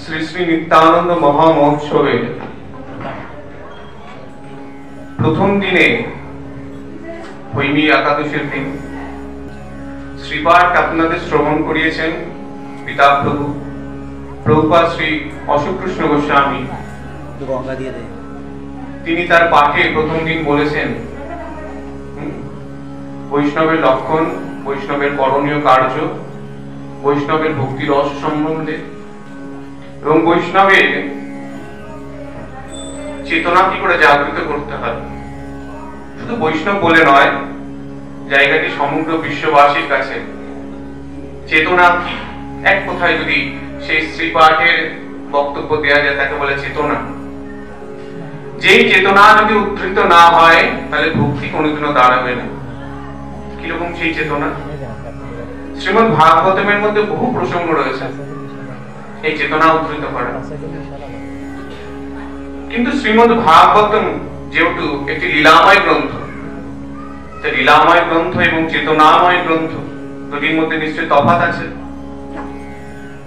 শ্রী শ্রী নিত্যানন্দ মহামহোৎসবের প্রথম দিনে হৈমী একাদশীর দিন শ্রীপাঠ আপনাদের শ্রবণ করিয়েছেন পিতা প্রভুপাদ শ্রী অশোককৃষ্ণ গোস্বামী। তিনি তার পাঠে প্রথম দিন বলেছেন বৈষ্ণবের লক্ষণ, বৈষ্ণবের করণীয় কার্য, বৈষ্ণবের ভক্তি রস সম্বন্ধে এবং বৈষ্ণবের চেতনা কি করে জাগৃত করতে হয়। শুধু বৈষ্ণব বলে নয়, জায়গাটি সমগ্র বিশ্ববাসীর কাছে চেতনা কি, এক কথায় যদি সেই শ্রীপাঠের বক্তব্য দেওয়া যায় তাকে বলে চেতনা। যেই চেতনা যদি উদ্ধৃত না হয় তাহলে ভক্তি কোনোদিনও দাঁড়াবে না। কিরকম সেই চেতনা? শ্রীমদ্ ভাগবতমের মধ্যে বহু প্রসঙ্গ রয়েছে এই চেতনা উদ্ধৃত করা, কিন্তু শ্রীমদ্ ভাগবতম যেহেতু একটি লীলাময় গ্রন্থ, লীলাময় গ্রন্থ এবং চেতনাময় গ্রন্থ দুটির মধ্যে নিশ্চয় তফাৎ আছে।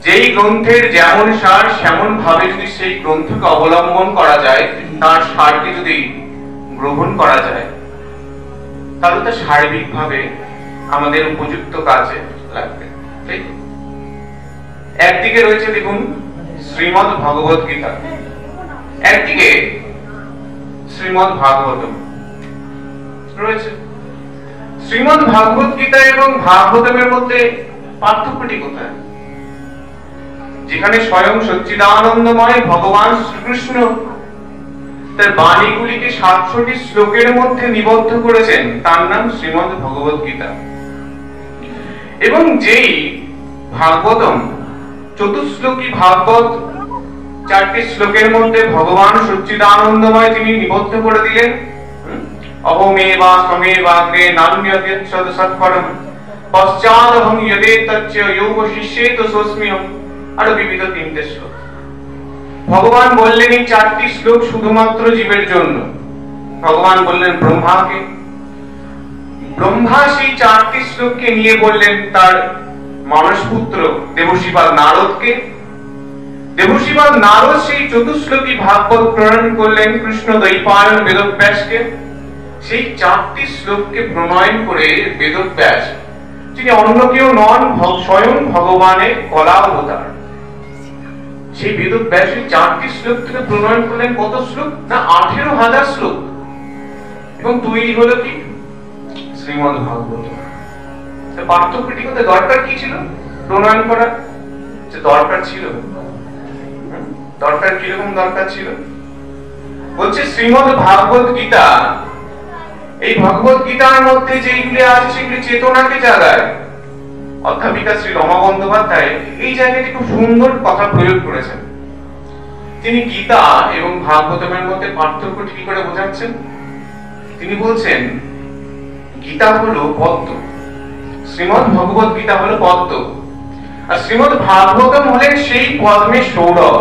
যেই গ্রন্থের যেমন সার সেমন ভাবে যদি সেই গ্রন্থকে অবলম্বন করা যায়, তার সারকে যদি গ্রহণ করা যায়, তাহলে তা সার্বিক ভাবে আমাদের উপযুক্ত কাজে লাগবে। একদিকে রয়েছে দেখুন শ্রীমদ্ ভগবত গীতা, একদিকে শ্রীমদ্ ভাগবতম রয়েছে। শ্রীমদ্ ভাগবত গীতা এবং ভাগবতমের মধ্যে পার্থক্যটি কোথায়? যেখানে স্বয়ং সচ্চিদানন্দময় ভগবান শ্রীকৃষ্ণ তার বাণীগুলিকে 700টি শ্লোকের মধ্যে নিবদ্ধ করেছেন, তার নাম শ্রীমদ্ ভগবত গীতা। এবং যেই ভাগবতম চতুশ্লোকী ভাগবত 4টি শ্লোকের মধ্যে ভগবান সচ্চিদানন্দময় তিনি নিবদ্ধ করে দিলেন, অহমেবা সমেবাগ্রে নান্যদ্যৎসদ সৎপরম পশ্চাদহং যদেতচ্চ যোগ শিষ্যেত সোস্ম্যহম, আরো বিবিধ 3টে শ্লোক। ভগবান বললেন এই 4টি শ্লোক শুধুমাত্র জীবের জন্য। ভগবান বললেন ব্রহ্মাকে, ব্রহ্মা সেই 4টি শ্লোককে নিয়ে বললেন তার মানসপুত্র দেবর্ষিপাদ নারদকে, দেবর্ষিপাদ নারদ সেই চতুশ্লোকী ভাগবত প্রণয়ন করলেন কৃষ্ণ দ্বৈপায়ন বেদব্যাসকে। সেই 4টি শ্লোককে প্রণয়ন করে বেদব্যাস, যিনি অন্য কেউ নন, স্বয়ং ভগবানের কলা অবতার, সেই বেদব্যাস 4টি শ্লোক থেকে প্রণয়ন করলেন কত শ্লোক না 18,000 শ্লোক, এবং তৈরি হলো কি শ্রীমদ্ ভাগবত। পার্থক্যটি কোথায়? দরকার কি ছিল প্রণয়ন করা? যে দরকার ছিল, দরকার কিরকম দরকার ছিল বলছে শ্রীমদ্ ভাগবত গীতা। এই ভগবত গীতার মধ্যে যেগুলি আছে সেগুলি চেতনাকে জাগায়। অধ্যাপিকা শ্রী রমা বন্দ্যোপাধ্যায় এই জায়গাটি খুব সুন্দর কথা প্রয়োগ করেছেন। তিনি গীতা এবং ভাগবতমের মধ্যে পার্থক্য ঠিক করে বোঝাচ্ছেন। তিনি বলছেন গীতা হলো পদ্ম, শ্রীমদ্ ভগবত গীতা হলো পদ্ম, আর শ্রীমদ্ ভাগবতম হলেন সেই পদ্মের সৌরভ।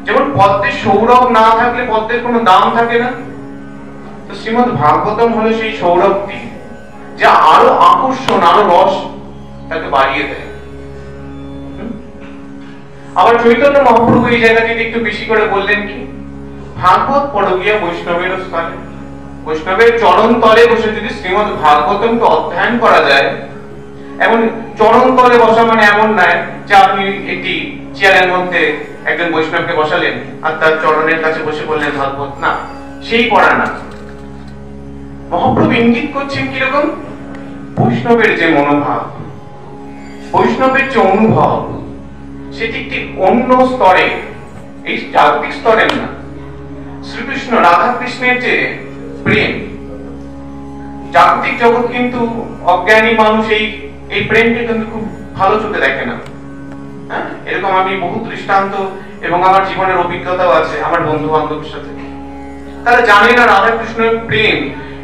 যেমন পদ্মের সৌরভ না থাকলে পদ্মের কোনো দাম থাকে না, তো শ্রীমদ্ ভাগবতম হলো সেই সৌরভটি যা আরো আকর্ষণ, আরো রস তাকে বাড়িয়ে দেয়। আবার চৈতন্য মহাপ্রভু এই জায়গাটিতে একটু বেশি করে বললেন কি, ভাগবত পড়ো গিয়া বৈষ্ণবের স্থলে। বৈষ্ণবের চরণ তলে বসে যদি শ্রীমদ্ ভাগবতমকে অধ্যয়ন করা যায়, এমন চরণ তলে বসা মানে এমন নয় যে আপনি একটি চেয়ারের মধ্যে একজন বৈষ্ণবকে বসালেন আর তার চরণের কাছে বসে বললেন ভাগবত, না, সেই পড়া না। মহাপ্রভু ইঙ্গিত করছেন কিরকম, বৈষ্ণবের যে মনোভাব, বৈষ্ণবের যে অনুভব, সেটি একটি অন্য স্তরে, এই জাগতিক স্তরে না। শ্রীকৃষ্ণ রাধা কৃষ্ণের যে প্রেম, জাগতিক জগৎ কিন্তু অজ্ঞানী মানুষ এই প্রেমকে কিন্তু খুব ভালো চোখে দেখে না। এরকম আমি বহু দৃষ্টান্ত এবং আমার জীবনের অভিজ্ঞতাও আছে আমার বন্ধু বান্ধবের সাথে। তারা জানে না রাধা কৃষ্ণের প্রেম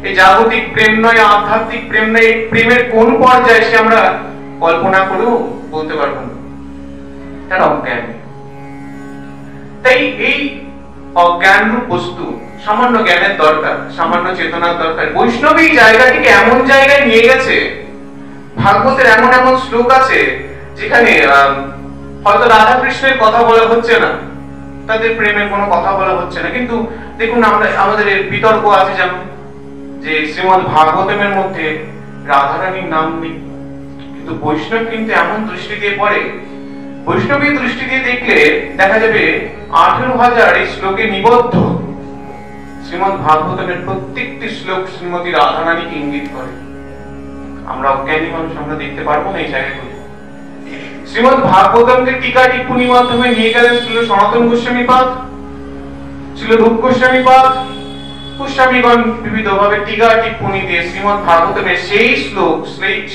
এই জাগতিক প্রেম নয়, আধ্যাত্মিক প্রেম নয়। এই প্রেমের কোন পর্যায়ে সে আমরা কল্পনা করেও বলতে পারবো না, তারা অজ্ঞান। তাই এই অজ্ঞান রূপ বস্তু সামান্য জ্ঞানের দরকার, সামান্য চেতনার দরকার। বৈষ্ণব এই জায়গাটিকে এমন জায়গায় নিয়ে গেছে, ভাগবতের এমন এমন শ্লোক আছে যেখানে হয়তো রাধা কৃষ্ণের কথা বলা হচ্ছে না, তাদের প্রেমের কোনো কথা বলা হচ্ছে না, কিন্তু দেখুন আমরা আমাদের বিতর্ক আছে যেমন যে শ্রীমদ ভাগবতের মধ্যে রাধারানীর নাম নেই, কিন্তু বৈষ্ণব কিন্তু এমন দৃষ্টি দিয়ে পড়ে, বৈষ্ণবী দৃষ্টি দিয়ে দেখলে দেখা যাবে 18,000 এই শ্লোকে নিবদ্ধ শ্রীমদ ভাগবতের প্রত্যেকটি শ্লোক শ্রীমতী রাধারানীকে ইঙ্গিত করে। আমরা অজ্ঞানী মানুষ আমরা দেখতে পারবো না এই জায়গাগুলো। শ্রীমদ ভাগবতমকে টিকা টিপ্পণীর মাধ্যমে নিয়ে গেলেন ছিল সনাতন গোস্বামী পাদ, ছিল রূপ গোস্বামী পাদ, গোস্বামীগণ বিবিধভাবে টিকা টিপ্পণী দিয়ে শ্রীমদ ভাগবতমের সেই শ্লোক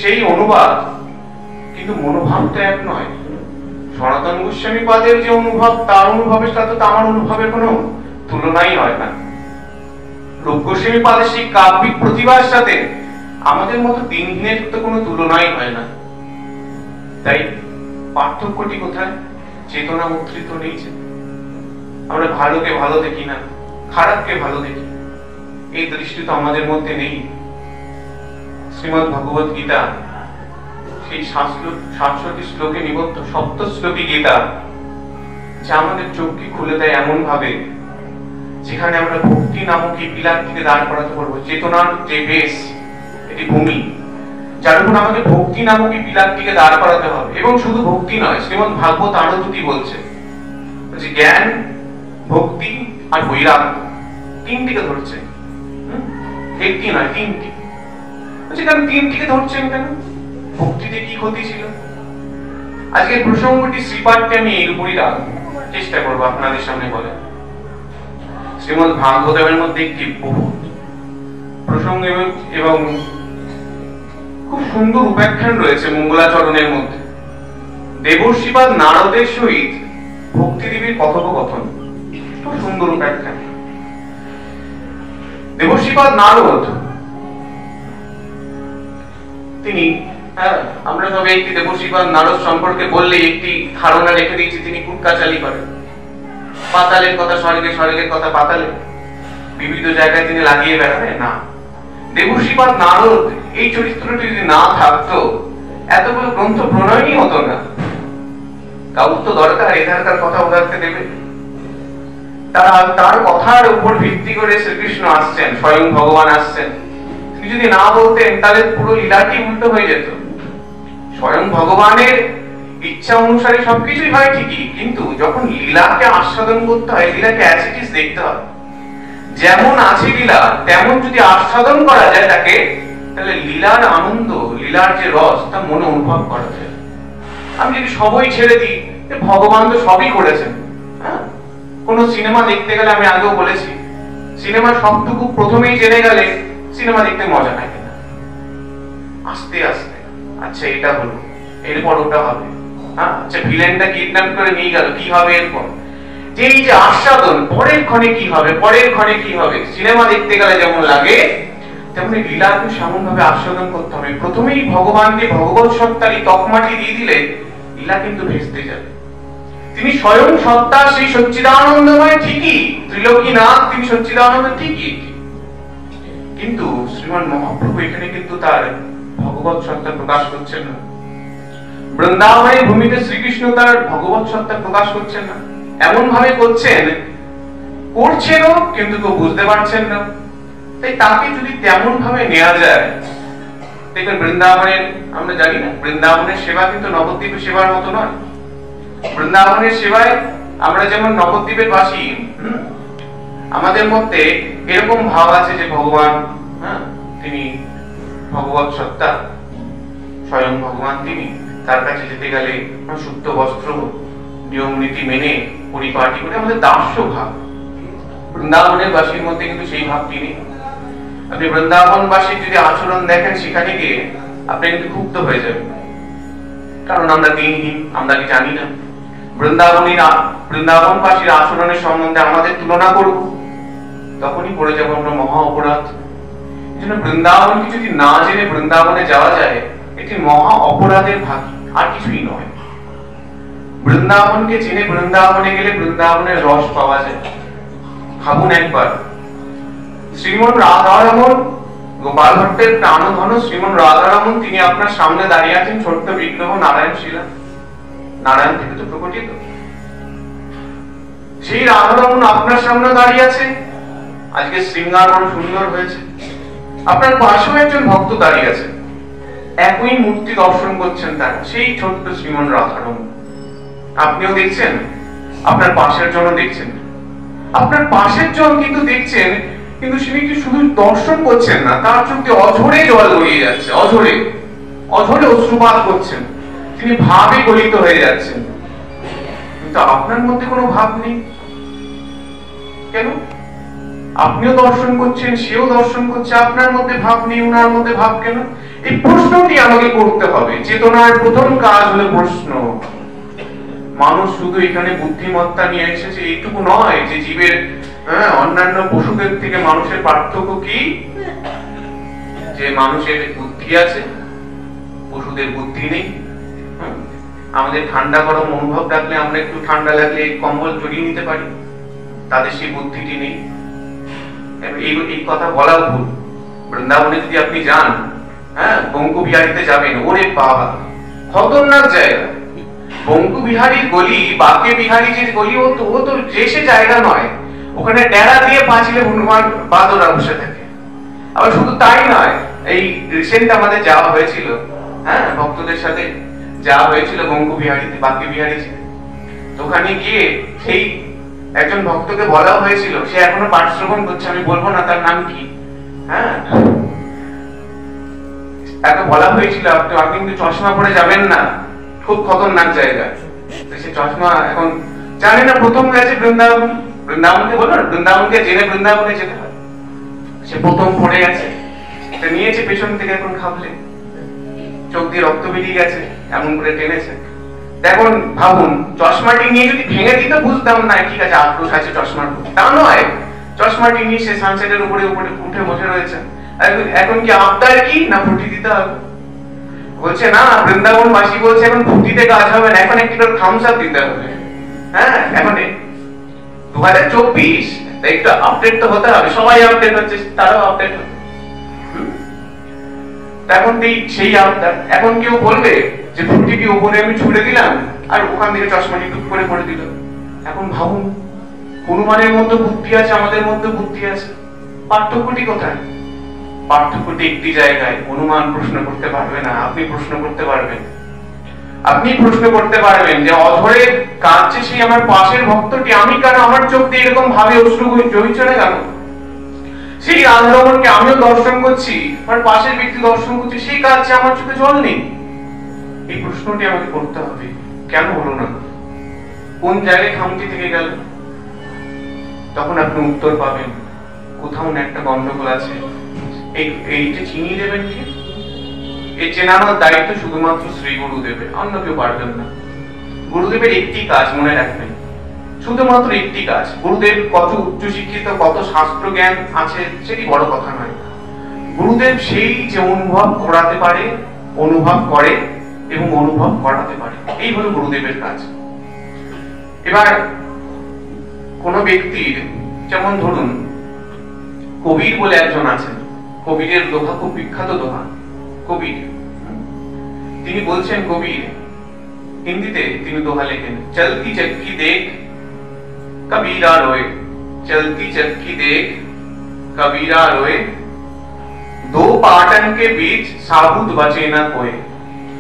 সেই অনুবাদ, কিন্তু মনোভাবটা এক নয়। সনাতন গোস্বামী পাদের যে অনুভব, তার অনুভবের সাথে তো আমার অনুভবের কোনো তুলনাই হয় না। রূপ গোস্বামী পাদের সেই কাব্যিক প্রতিভার সাথে আমাদের মতো দিনহীনের তো কোনো তুলনাই হয় না। তাই পার্থক্যটি কোথায়? চেতনা উদ্ধৃত নেই। আমরা ভালোকে ভালো দেখি না, খারাপকে ভালো দেখি, এই দৃষ্টি তো আমাদের মধ্যে নেই। শ্রীমদ ভগবত গীতা সেই 67 শ্লোকে নিবদ্ধ সপ্ত শ্লোকী গীতা, যা আমাদের চোখকে খুলে দেয় এমন ভাবে, যেখানে আমরা ভক্তি নামক এই পিলারটিকে দাঁড় করাতে পারবো। চেতনার যে বেস, এটি ভূমি, যার উপর আমাদের ভক্তি নামক এই পিলারটিকে দাঁড় করাতে হবে। এবং শুধু ভক্তি নয়, শ্রীমদ ভাগবত আরো দুটি বলছে, যে জ্ঞান, ভক্তি আর বৈরাগ্য, তিনটিকে ধরছে। একটি নয়, তিনটি। কেন তিনটিকে ধরছেন কেন? ভক্তিতে কি ক্ষতি ছিল? আজকের প্রসঙ্গটি শ্রীপাঠকে আমি এর উপরই রাখবো, চেষ্টা করবো আপনাদের সামনে বলে। শ্রীমদ ভাগবতের মধ্যে একটি বহু প্রসঙ্গ এবং খুব সুন্দর উপাখ্যান রয়েছে মঙ্গলাচরণের মধ্যে। দেবর্ষিপাদ নারদের সহিত ভক্তিদেবীর কথোপকথন, খুব সুন্দর উপাখ্যান। দেবর্ষিপাদ নারদ তিনি, আমরা সবাই একটি দেবর্ষিপাদ নারদ সম্পর্কে বললে একটি ধারণা রেখে দিয়েছি তিনি কুটকাচালি করেন, পাতালের কথা স্বর্গে, স্বর্গের কথা পাতালে, বিবিধ জায়গায় তিনি লাগিয়ে বেড়াবে না। দেবর্ষিপাদ নারদ এই চরিত্রটি যদি না থাকতো, এতগুলো গ্রন্থ প্রণয়নই হতো না। কাউর তো দরকার এধারকার কথা ওধারকে দেবে। তার কথার উপর ভিত্তি করে শ্রীকৃষ্ণ আসছেন, স্বয়ং ভগবান আসছেন। তিনি যদি না বলতেন তাহলে পুরো লীলাটি উল্টো হয়ে যেত। স্বয়ং ভগবানের ইচ্ছা অনুসারে সবকিছুই হয় ঠিকই, কিন্তু যখন লীলাকে আস্বাদন করতে হয়, লীলাকে অ্যাজ দেখতে হয়। যেমন আছে লীলা, তেমন যদি আস্বাদন করা যায় তাকে, তাহলে লীলার আনন্দ, লীলার যে রস, তা মনে অনুভব করা যায়। আমি যদি সবই ছেড়ে দিই, ভগবান তো সবই করেছেন। কোন সিনেমা দেখতে গেলে আমি আগেও বলেছি, সিনেমার সবটুকু প্রথমেই জেনে গেলে সিনেমা দেখতে মজা থাকে না। আস্তে আস্তে, আচ্ছা এটা হলো, এরপর ওটা হবে, আচ্ছা ভিলেনটা কিডন্যাপ করে নিয়ে গেল, কি হবে এরপর, যে এই যে আস্বাদন, পরের ক্ষণে কি হবে, পরের ক্ষণে কি হবে, সিনেমা দেখতে গেলে যেমন লাগে, তেমনি লীলাকে সেমন ভাবে আস্বাদন করতে হবে। প্রথমেই ভগবানকে ভগবত সত্তারই তকমাটি দিয়ে দিলে লীলা কিন্তু ভেস্তে যাবে। তিনি স্বয়ং সত্তা, সেই সচ্চিদানন্দময় ঠিকই, ত্রিলোকীনাথ তিনি সচ্চিদানন্দ ঠিকই, কিন্তু শ্রীমান মহাপ্রভু এখানে কিন্তু তার ভগবত সত্তা প্রকাশ করছেন না। বৃন্দাবনের ভূমিতে শ্রীকৃষ্ণ তার ভগবত সত্তা প্রকাশ করছেন না, এমন ভাবে করছেন, করছেনও কিন্তু কেউ বুঝতে পারছেন না। তাই তাকে যদি তেমন ভাবে নেওয়া যায়, দেখবেন বৃন্দাবনের, আমরা জানি না বৃন্দাবনের সেবা কিন্তু নবদ্বীপের সেবার মতো নয়। বৃন্দাবনের সেবায় আমরা যেমন নবদ্বীপের বাসী, আমাদের মধ্যে এরকম ভাব আছে যে ভগবান, তিনি ভগবত সত্তা, স্বয়ং ভগবান তিনি, তার কাছে যেতে গেলে শুদ্ধ বস্ত্র, নিয়ম নীতি মেনে পরিপাটি করে, আমাদের দাস্য ভাব। বৃন্দাবনের বাসীর মধ্যে কিন্তু সেই ভাবটি নেই। আপনি বৃন্দাবনবাসীর যদি আচরণ দেখেন, সেখানে গিয়ে আপনি কিন্তু ক্ষুব্ধ হয়ে যাবেন, কারণ আমরা দিনহীন, আমরা কি জানি না। বৃন্দাবনবাসীর আচরণের সম্বন্ধে আমাদের তুলনা করব, তখনই পড়ে যাবো আমরা মহা অপরাধ। এই জন্য বৃন্দাবনকে যদি না জেনে বৃন্দাবনে যাওয়া যায়, এটি মহা অপরাধের ভাগী, আর কিছুই নয়। বৃন্দাবনকে জেনে বৃন্দাবনে গেলে বৃন্দাবনের রস পাওয়া যায়। ভাবুন একবার, শ্রীমন রাধারমন, গোপাল ভট্টের প্রাণধন শ্রীমন রাধারমন, তিনি আপনার সামনে দাঁড়িয়ে আছেন, ছোট্ট বিগ্রহ নারায়ণ শিলা। নারায়ণ থেকে তো প্রকটিত। সেই রাধারমণ আপনার সামনে দাঁড়িয়ে আছে, আজকে শৃঙ্গার বড় সুন্দর হয়েছে, আপনার পাশেও একজন ভক্ত দাঁড়িয়ে আছে, একই মূর্তি দর্শন করছেন তারা, সেই ছোট্ট শ্রীমন রাধারমণ। আপনিও দেখছেন, আপনার পাশের জন দেখছেন, আপনার পাশের জন কিন্তু দেখছেন, কিন্তু তিনি কি শুধু দর্শন করছেন না, তার চোখ দিয়ে অঝরে জল গড়িয়ে যাচ্ছে, অঝরে অঝরে অশ্রুপাত করছেন, তিনি ভাবে গলিত হয়ে যাচ্ছেন, কিন্তু আপনার মধ্যে কোনো ভাব নেই। কেন? আপনিও দর্শন করছেন, সেও দর্শন করছে, আপনার মধ্যে ভাব নেই, ওনার মধ্যে ভাব কেন? এই প্রশ্নটি আমাকে করতে হবে। চেতনার প্রথম কাজ হলো প্রশ্ন। মানুষ শুধু এখানে বুদ্ধিমত্তা নিয়ে এসেছে এইটুকু নয়, যে জীবের অন্যান্য পশুদের থেকে মানুষের পার্থক্য কি, যে মানুষের বুদ্ধি আছে, পশুদের বুদ্ধি নেই। আমাদের ঠান্ডা গরম অনুভব থাকলে, আমরা একটু ঠান্ডা লাগলে কম্বল জড়িয়ে নিতে পারি, তাদের সেই বুদ্ধিটি নেই। এই কথা বলা ভুল। বৃন্দাবনে যদি আপনি যান, বঙ্কু বিহারীতে যাবেন, ওরে বাবা খতরনাক জায়গা। বঙ্কু বিহারীর গলি, বাকে বিহারী যে গলি, ও তো যে সে জায়গা নয়। ওখানে ডেরা দিয়ে পাঁচিলে হনুমান বাদরা বসে থাকে। আবার শুধু তাই নয়, এই রিসেন্ট আমাদের যাওয়া হয়েছিল, ভক্তদের সাথে যাওয়া হয়েছিল বঙ্কু বিহারীতে, বাকে বিহারীতে। ওখানে গিয়ে সেই একজন ভক্তকে বলা হয়েছিল, সে এখনো পাঠ শ্রবণ করছে, আমি বলবো না তার নাম কি, তাকে বলা হয়েছিল আপনি কিন্তু চশমা পরে যাবেন না, খুব খতরনাক জায়গা। সে চশমা এখন জানে না, প্রথম গেছে বৃন্দাবনকে বলো না, বৃন্দাবনকে জেনে বৃন্দাবনে যেতে হয়, সে প্রথম পড়ে গেছে, নিয়েছে পেছন থেকে, এখন খাবলে চোখ দিয়ে রক্ত বেরিয়ে গেছে, এমন করে টেনেছে। এখন ভাবুন, চশমাটি নিয়ে যদি ভেঙে দিত বুঝতাম না, ঠিক আছে আক্রোশ আছে চশমার প্রতি, তা নয়, চশমাটি নিয়ে সে সানসেটের উপরে উঠে বসে রয়েছে। এখন কি আবদার কি না ফুটি দিতে হবে? বলছে না, বৃন্দাবনবাসী বলছে এখন ফুটিতে কাজ হবে না, এখন একটি থামস আপ দিতে হবে। এখন 2024, একটু আপডেট তো হতে হবে, সবাই আপডেট হচ্ছে, তারাও আপডেট হচ্ছে। এখন সেই আবদার, এখন কেউ বলবে যে ফুটিটি উপরে আমি ছুড়ে দিলাম আর ওখান থেকে চশমাটি টুক করে পড়ে দিল। এখন ভাবুন, হনুমানের মধ্যে বুদ্ধি আছে, আমাদের মধ্যে বুদ্ধি আছে, পার্থক্যটি কোথায়? পার্থক্যটি একটি জায়গায়, হনুমান প্রশ্ন করতে পারবে না, আপনি প্রশ্ন করতে পারবেন। আপনি প্রশ্ন করতে পারবেন যে অঝরে কাঁদছে সেই আমার পাশের ভক্তটি, আমি কেন, আমার চোখ দিয়ে এরকম ভাবে অশ্রু ঝরছে না কেন? সেই রাধারমণকে আমিও দর্শন করছি, আমার পাশের ব্যক্তি দর্শন করছি, সেই কাঁদছে, আমার চোখে জল নেই। এই প্রশ্নটি আমাকে করতে হবে, কেন হলো না, কোন জায়গায় খামতি থেকে গেল? তখন আপনি উত্তর পাবেন, কোথাও না একটা গন্ডগোল আছে। এইটা চিনিয়ে দেবেন কি? এই চেনানোর দায়িত্ব শুধুমাত্র শ্রী গুরুদেবের, অন্য কেউ পারবেন না। গুরুদেবের একটি কাজ মনে রাখবেন, শুধুমাত্র একটি কাজ। গুরুদেব কত উচ্চশিক্ষিত, কত শাস্ত্র জ্ঞান আছে সেটি বড় কথা নয়। গুরুদেব সেই যে অনুভব করাতে পারে, অনুভব করে এবং অনুভব করাতে পারে, এই হলো গুরুদেবের কাজ। এবার কোন ব্যক্তির, যেমন ধরুন কবির বলে একজন আছেন, কবিরের দোহা খুব বিখ্যাত দোহা, কবির। তিনি বলছেন, কবির হিন্দিতে তিনি দোহা লেখেন, চলতি চক্কি দেখ কবিরা রোয়ে, চলতি চক্কি দেখ কবিরা রোয়ে, দো পাটন কে বীচ সাবুত বচে না কোয়ে।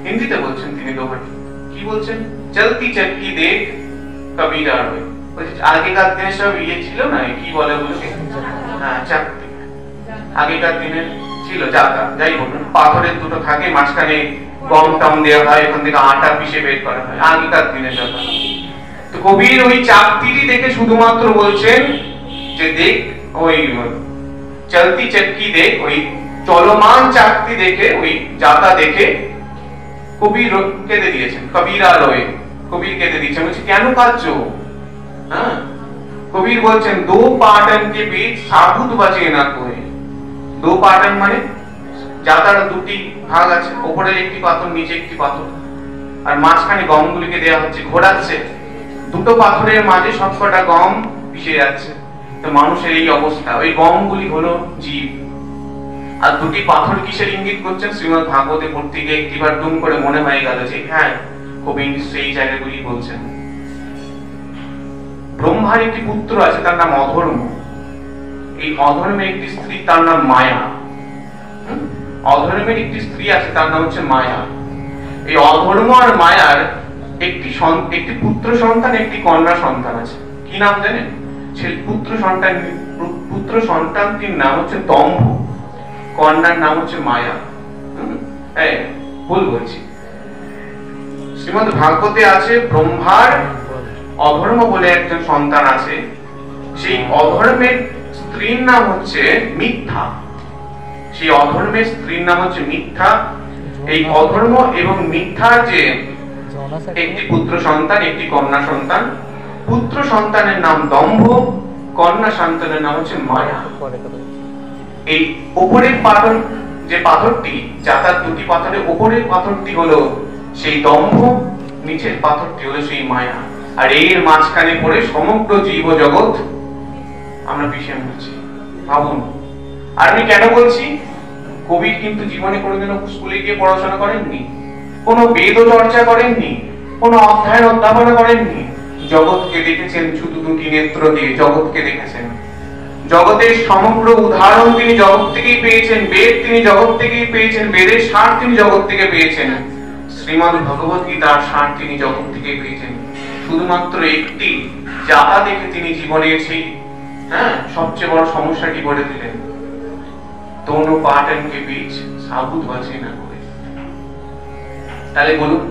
হিন্দিতে বলছেন তিনি দোহাটি, কি বলছেন? চলতি চক্কি দেখ কবিরা রোয়ে। আগেকার দিনে সব ইয়ে ছিল না, কি বলে বলছে, চাকতি, আগেকার দিনে ছিল জাতা, যাই বলুন, পাথরের দুটো থাকে, মাঝখানে গম টম দেওয়া হয়, এখান থেকে আটা পিষে বের করা হয়, আগেকার দিনে জাতা। তো কবির ওই চাকতিটি দেখে শুধুমাত্র বলছেন যে দেখ, ওই চলতি চক্কি দেখ, ওই চলমান চাকতি দেখে, ওই জাতা দেখে কবির কেঁদে দিয়েছেন, কবিরা রয়ে, কবির কেঁদে দিয়েছেন। বলছে কেন কাঁদছো? কবির বলছেন, দো পাটন কে বীচ সাবুত বচে না কোয়ে। দো পাটন মানে জাতার দুটি ভাগ আছে, উপরে একটি পাথর, নিচে একটি পাথর, আর মাঝখানে গমগুলিকে দেওয়া হচ্ছে, ঘোরাচ্ছে, দুটো পাথরের মাঝে সবকটা গম পিষে যাচ্ছে। তো মানুষের এই অবস্থা, ওই গমগুলি হলো জীব। আর দুটি পাথর কিসের ইঙ্গিত করছেন? শ্রীমদ্ ভাগবতে পড়তে গিয়ে একটিবার দুম করে মনে হয়ে গেল যে হ্যাঁ, কবি সেই জায়গাগুলি বলছেন। ব্রহ্মার একটি পুত্র আছে, তার নাম অধর্ম। এই অধর্মের একটি স্ত্রী, তার নাম মায়া। অধর্মের একটি স্ত্রী আছে, তার নাম হচ্ছে মায়া। এই অধর্ম আর মায়ার একটি পুত্র সন্তান, একটি কন্যা সন্তান আছে। কি নাম জানেন? সেই পুত্র সন্তানটির নাম হচ্ছে দম্ভ, কন্যার নাম হচ্ছে মায়া। ভুল বলছি। শ্রীমদ্ ভাগবতে আছে ব্রহ্মার অধর্ম বলে একজন সন্তান আছে। সেই অধর্মের স্ত্রীর নাম হচ্ছে মিথ্যা। সেই অধর্মের স্ত্রীর নাম হচ্ছে মিথ্যা। এই অধর্ম এবং মিথ্যার যে একটি পুত্র সন্তান, একটি কন্যা সন্তান। পুত্র সন্তানের নাম দম্ভ, কন্যা সন্তানের নাম হচ্ছে মায়া। এই উপরের পাথর, যে পাথরটি, যাতার দুটি পাথরের উপরের পাথরটি হলো সেই দম্ভ, নিচের পাথরটি হলো সেই মায়া। আর এর মাঝখানে পড়ে সমগ্র জীব জগৎ আমরা পিছিয়ে বলছি। ভাবুন। আর আমি কেন বলছি? কবি কিন্তু জীবনে কোনোদিনও স্কুলে গিয়ে পড়াশোনা করেননি, কোনো বেদ চর্চা করেননি, কোনো অধ্যয়ন অধ্যাপনা করেননি। জগৎকে দেখেছেন শুধু দুটি নেত্র দিয়ে, জগৎকে দেখেছেন। জগতের সমগ্র উদাহরণ তিনি জগৎ থেকেই পেয়েছেন, বেদ তিনি জগৎ থেকেই পেয়েছেন, বেদের সার তিনি জগৎ থেকে পেয়েছেন, শ্রীমদ্ ভগবত গীতার সার তিনি জগৎ থেকে পেয়েছেন। শুধুমাত্র একটি যাতা দেখে তিনি জীবনের সেই সবচেয়ে বড় সমস্যাটি গড়ে দিলেন। दोनों पाटन के बीच साबुत बचे ना कोई। তাহলে বলুন,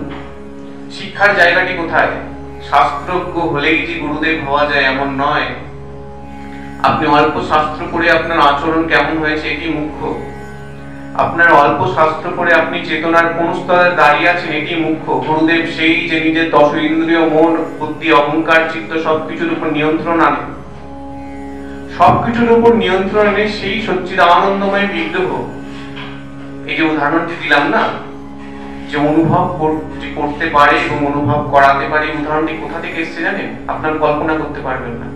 শিক্ষার জায়গাটি কোথায়? শাস্ত্রজ্ঞ হলেই যে গুরুদেব হওয়া যায় এমন নয়। আপনি অল্প শাস্ত্র পড়ে আপনার আচরণ কেমন হয়েছে এটি মুখ্য। আপনার অল্প শাস্ত্র পড়ে আপনি চেতনার কোন স্তরে দাঁড়িয়ে আছেন এটি মুখ্য। গুরুদেব সেই যে নিজের 10 ইন্দ্রিয়, মন, বুদ্ধি, অহংকার, চিত্ত সবকিছুর উপর নিয়ন্ত্রণ আনে। সবকিছুর উপর নিয়ন্ত্রণ এনে সেই সচ্চিদানন্দময় বিগ্রহ। এই যে উদাহরণটি দিলাম না, যে অনুভব করতে পারে এবং অনুভব করাতে পারে, উদাহরণটি কোথা থেকে এসেছে জানেন? আপনার কল্পনা করতে পারবেন না।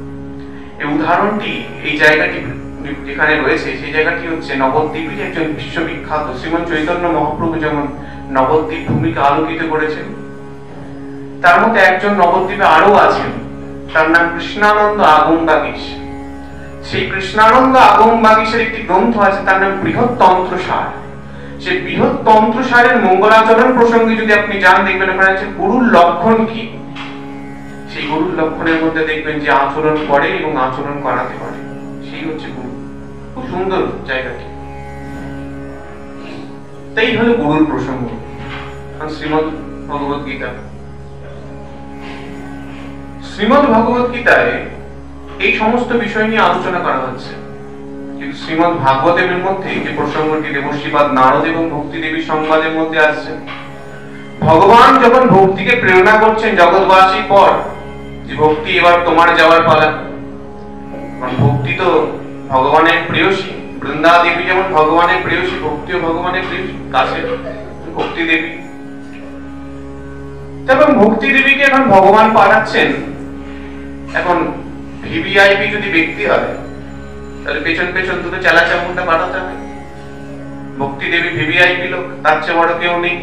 এই উদাহরণটি, এই জায়গাটি যেখানে রয়েছে, সেই জায়গাটি হচ্ছে নবদ্বীপের একজন বিশ্ববিখ্যাত শ্রীমৎ চৈতন্য মহাপ্রভু যেমন নবদ্বীপ ভূমিকে আলোকিত করেছেন, তার মধ্যে একজন নবদ্বীপে আরো আছেন, তার নাম কৃষ্ণানন্দ আগম বাগীশ। সেই কৃষ্ণানন্দ আগম বাগীশের একটি গ্রন্থ আছে, তার নাম বৃহৎ তন্ত্রসার। সেই বৃহৎ তন্ত্রসারের মঙ্গলাচরণ প্রসঙ্গে যদি আপনি জান, দেখবেন ওখানে আছে গুরুর লক্ষণ কি। সেই গুরুর লক্ষণের মধ্যে দেখবেন যে আচরণ করে এবং আচরণ করাতে পারে, সেই হচ্ছে গুরু। খুব সুন্দর জায়গাটি। তাই হলো গুরুর প্রসঙ্গ। শ্রীমদ্ ভগবত গীতা, শ্রীমদ্ ভগবত গীতায় এই সমস্ত বিষয় নিয়ে আলোচনা করা হচ্ছে। কিন্তু শ্রীমদ্ ভাগবতের মধ্যে যে প্রসঙ্গটি দেবশ্রীপাদ নারদ এবং ভক্তি দেবীর সংবাদের মধ্যে আসছে, ভগবান যখন ভক্তিকে প্রেরণা করছেন জগৎবাসী পর, যে ভক্তি এবার তোমার যাওয়ার পালা। ভক্তি তো ভগবানের প্রেয়সী, বৃন্দা দেবী যেমন ভগবানের প্রেয়সী, ভক্তিও ভগবানের প্রেয়সী, কাছে ভক্তি দেবী। তখন ভক্তি দেবীকে এখন ভগবান পাঠাচ্ছেন। এখন ভিভিআইপি যদি ব্যক্তি হয়, তাহলে পেছন পেছন দুটো চালা চামুন্ডা পাঠাতে হবে। ভক্তি দেবী ভিভিআইপি লোক, তার চেয়ে বড় কেউ নেই।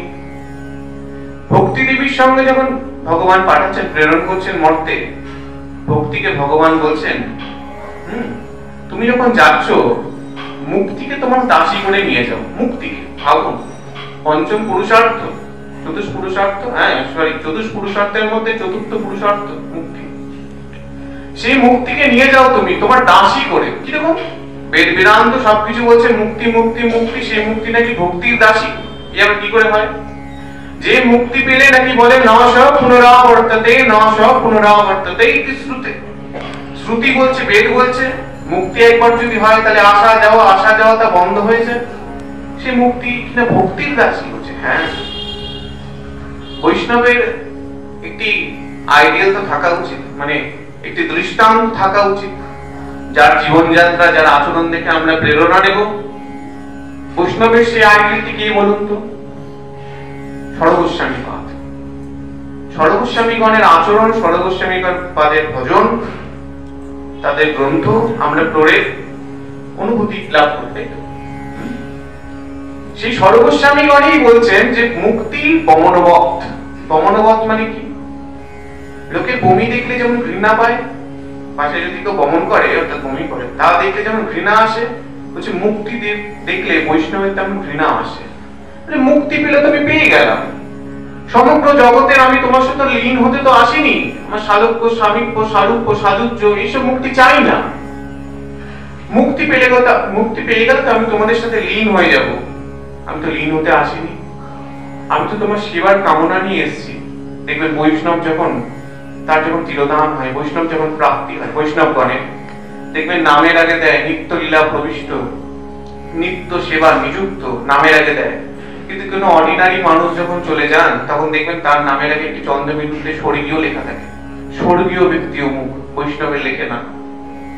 ভক্তি দেবীর সঙ্গে যখন ভগবান পাঠাচ্ছেন, প্রেরণ করছেন মর্তে, ভক্তিকে ভগবান বলছেন, তুমি যখন যাচ্ছ মুক্তিকে তোমার দাসী করে নিয়ে যাও। মুক্তিকে ভাবুন, পঞ্চম পুরুষার্থ, চতুর্থ পুরুষার্থ, চতুর্থ পুরুষার্থের মধ্যে চতুর্থ পুরুষার্থ মুক্তি। সেই মুক্তিকে নিয়ে যাও তুমি তোমার দাসী করে। কিরকম? বেদ বেদান্ত সবকিছু বলছে মুক্তি মুক্তি মুক্তি, সেই মুক্তি নাকি ভক্তির দাসী। এই আবার কি করে হয়? যে মুক্তি পেলে নাকি বলে নশ পুনরাবর্ততে, নশ পুনরাবর্ততে। শ্রুতি বলছে, বেদ বলছে মুক্তি একবার যদি হয় তাহলে আসা যাওয়া তা বন্ধ হয়েছে। সে মুক্তি কিনা ভক্তির দাসী হচ্ছে। হ্যাঁ, বৈষ্ণবের একটি আইডিয়াল তো থাকা উচিত, মানে একটি দৃষ্টান্ত থাকা উচিত, যার জীবনযাত্রা, যার আচরণ দেখে আমরা প্রেরণা নেব। বৈষ্ণবের সেই আইডিয়ালটি কি বলুন তো? ষড়গোস্বামী পাদ। ষড়গোস্বামীগণের আচরণ, ষড়গোস্বামী পাদের ভজন, তাদের গ্রন্থ আমরা পড়ে অনুভূতি লাভ করতে। সেই ষড়গোস্বামীগণই বলছেন যে মুক্তি পমনবৎ, বমনবৎ মানে কি? লোকে বমি দেখলে যেমন ঘৃণা পায়, পাশে যদি কেউ বমন করে অর্থাৎ বমি করে, তা দেখলে যেমন ঘৃণা আসে, বলছে মুক্তি দেখলে বৈষ্ণবের তেমন ঘৃণা আসে। মুক্তি পেলে তো আমি পেয়ে গেলাম, সমগ্র জগতের আমি তোমার সাথে লীন হতে তো আসিনি, আমার সালোক্য স্বামীপ্য সারূপ্য সাযুজ্য এইসব মুক্তি চাই না। মুক্তি পেলে গেলে তো আমি তোমাদের সাথে লীন হয়ে যাব, আমি তো লীন হতে আসিনি, আমি তো তোমার সেবার কামনা নিয়ে এসেছি। দেখবেন বৈষ্ণব যখন তার যখন তিরোধান হয়, বৈষ্ণব যখন প্রাপ্তি হয়, বৈষ্ণবগণের দেখবেন নামের আগে দেয় নিত্য লীলা প্রবিষ্ট, নিত্য সেবা নিযুক্ত, নামের আগে দেয়। কিন্তু কোনো অর্ডিনারি মানুষ যখন চলে যান তখন দেখবেন তার নামের আগে একটি চন্দ্রবিন্দুতে স্বর্গীয় লেখা থাকে, স্বর্গীয় ব্যক্তি অমুক। বৈষ্ণবের লেখে না,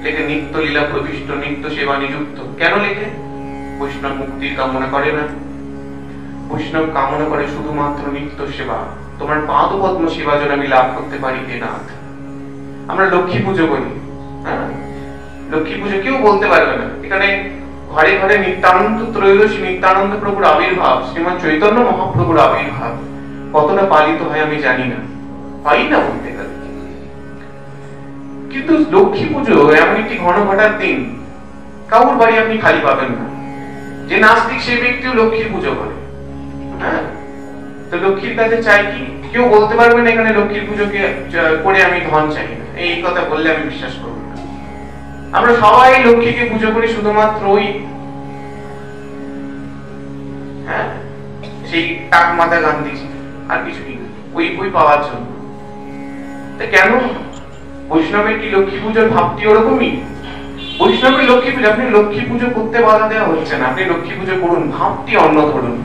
লেখে নিত্য লীলা প্রবিষ্ট, নিত্য সেবা নিযুক্ত। কেন লেখে? বৈষ্ণব মুক্তির কামনা করে না, বৈষ্ণব কামনা করে শুধুমাত্র নিত্য সেবা। তোমার পাদপদ্ম সেবা যেন আমি লাভ করতে পারি হে নাথ। আমরা লক্ষ্মী পুজো করি, হ্যাঁ, লক্ষ্মী পুজো কেউ বলতে পারবে না এখানে ঘরে ঘরে নিত্যানন্দ ত্রয়োদশী, নিত্যানন্দ প্রভুর আবির্ভাব, শ্রীমান চৈতন্য মহাপ্রভুর আবির্ভাব কতটা পালিত হয় আমি জানি না, পাই না বলতে গেলে। কিন্তু লক্ষ্মী পুজো এমন একটি ঘন ঘটার দিন, কাউর বাড়ি আপনি খালি পাবেন না। যে নাস্তিক সেই ব্যক্তিও লক্ষ্মীর পুজো করে, হ্যাঁ। তো লক্ষ্মীর কাছে চাই কি? কেউ বলতে পারবে না এখানে লক্ষ্মীর পুজোকে করে আমি ধন চাই না, এই কথা বললে আমি বিশ্বাস করব না। আমরা সবাই লক্ষ্মীকে পুজো করি শুধুমাত্র ওই, হ্যাঁ, সেই টাক মাথা গান্ধীজি আর কিছুই না, ওই পাওয়ার জন্য। কেন? বৈষ্ণবের কি লক্ষ্মী পুজোর ভাবটি ওরকমই? বৈষ্ণবের লক্ষ্মী পুজো, আপনি লক্ষ্মী পুজো করতে বাধা দেওয়া হচ্ছে না, আপনি লক্ষ্মী পুজো করুন, ভাবটি অন্য ধরুন।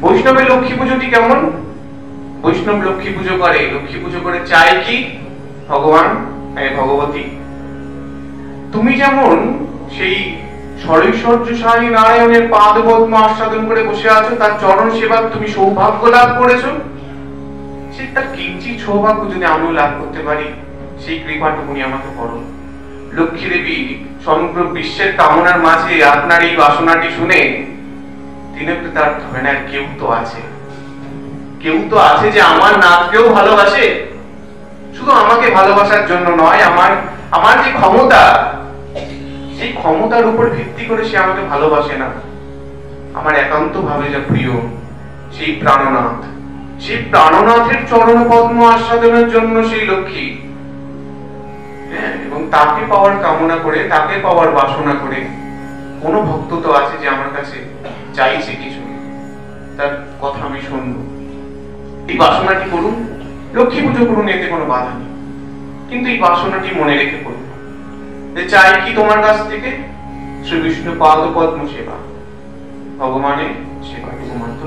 বৈষ্ণবের লক্ষ্মী পুজোটি কেমন? বৈষ্ণব লক্ষ্মী পুজো করে, লক্ষ্মী পুজো করে চায় কি? ভগবান, ভগবতী, তুমি যেমন সেই শ্বরৈশ্বর্যশালী নারায়ণের পাদপদ্ম আস্বাদন করে বসে আছো, তার চরণ সেবা তুমি সৌভাগ্য লাভ করেছো, সে তার কিঞ্চিৎ সৌভাগ্য যদি আমিও লাভ করতে পারি, সেই কৃপাটুকুনি আমাকে করো। লক্ষ্মী দেবী সমগ্র বিশ্বের কামনার মাঝে আপনার এই বাসনাটি শুনে তিনি কৃতার্থ হবেন। আর কেউ তো আছে, কেউ তো আছে যে আমার নাথকেও ভালোবাসে, শুধু আমাকে ভালোবাসার জন্য নয়, আমার যে ক্ষমতা, সেই ক্ষমতার উপর ভিত্তি করে সে আমাকে ভালোবাসে না, আমার একান্ত ভাবে যা প্রিয় সেই প্রাণনাথ, সেই প্রাণনাথের চরণ পদ্ম আস্বাদনের জন্য সেই লক্ষ্মী, হ্যাঁ, এবং তাকে পাওয়ার কামনা করে, তাকে পাওয়ার বাসনা করে। কোন ভক্ত তো আছে যে আমার কাছে চাইছে কিছু, তার কথা আমি শুনবো, এই বাসনাটি করুন, লক্ষ্মী পুজো করুন, এতে কোনো বাধা নেই। কিন্তু এই বাসনাটি মনে রেখে করুন যে চাই কি তোমার কাছ থেকে? শ্রী বিষ্ণু পাদ পদ্ম সেবা, ভগবানের সেবা শুধুমাত্র।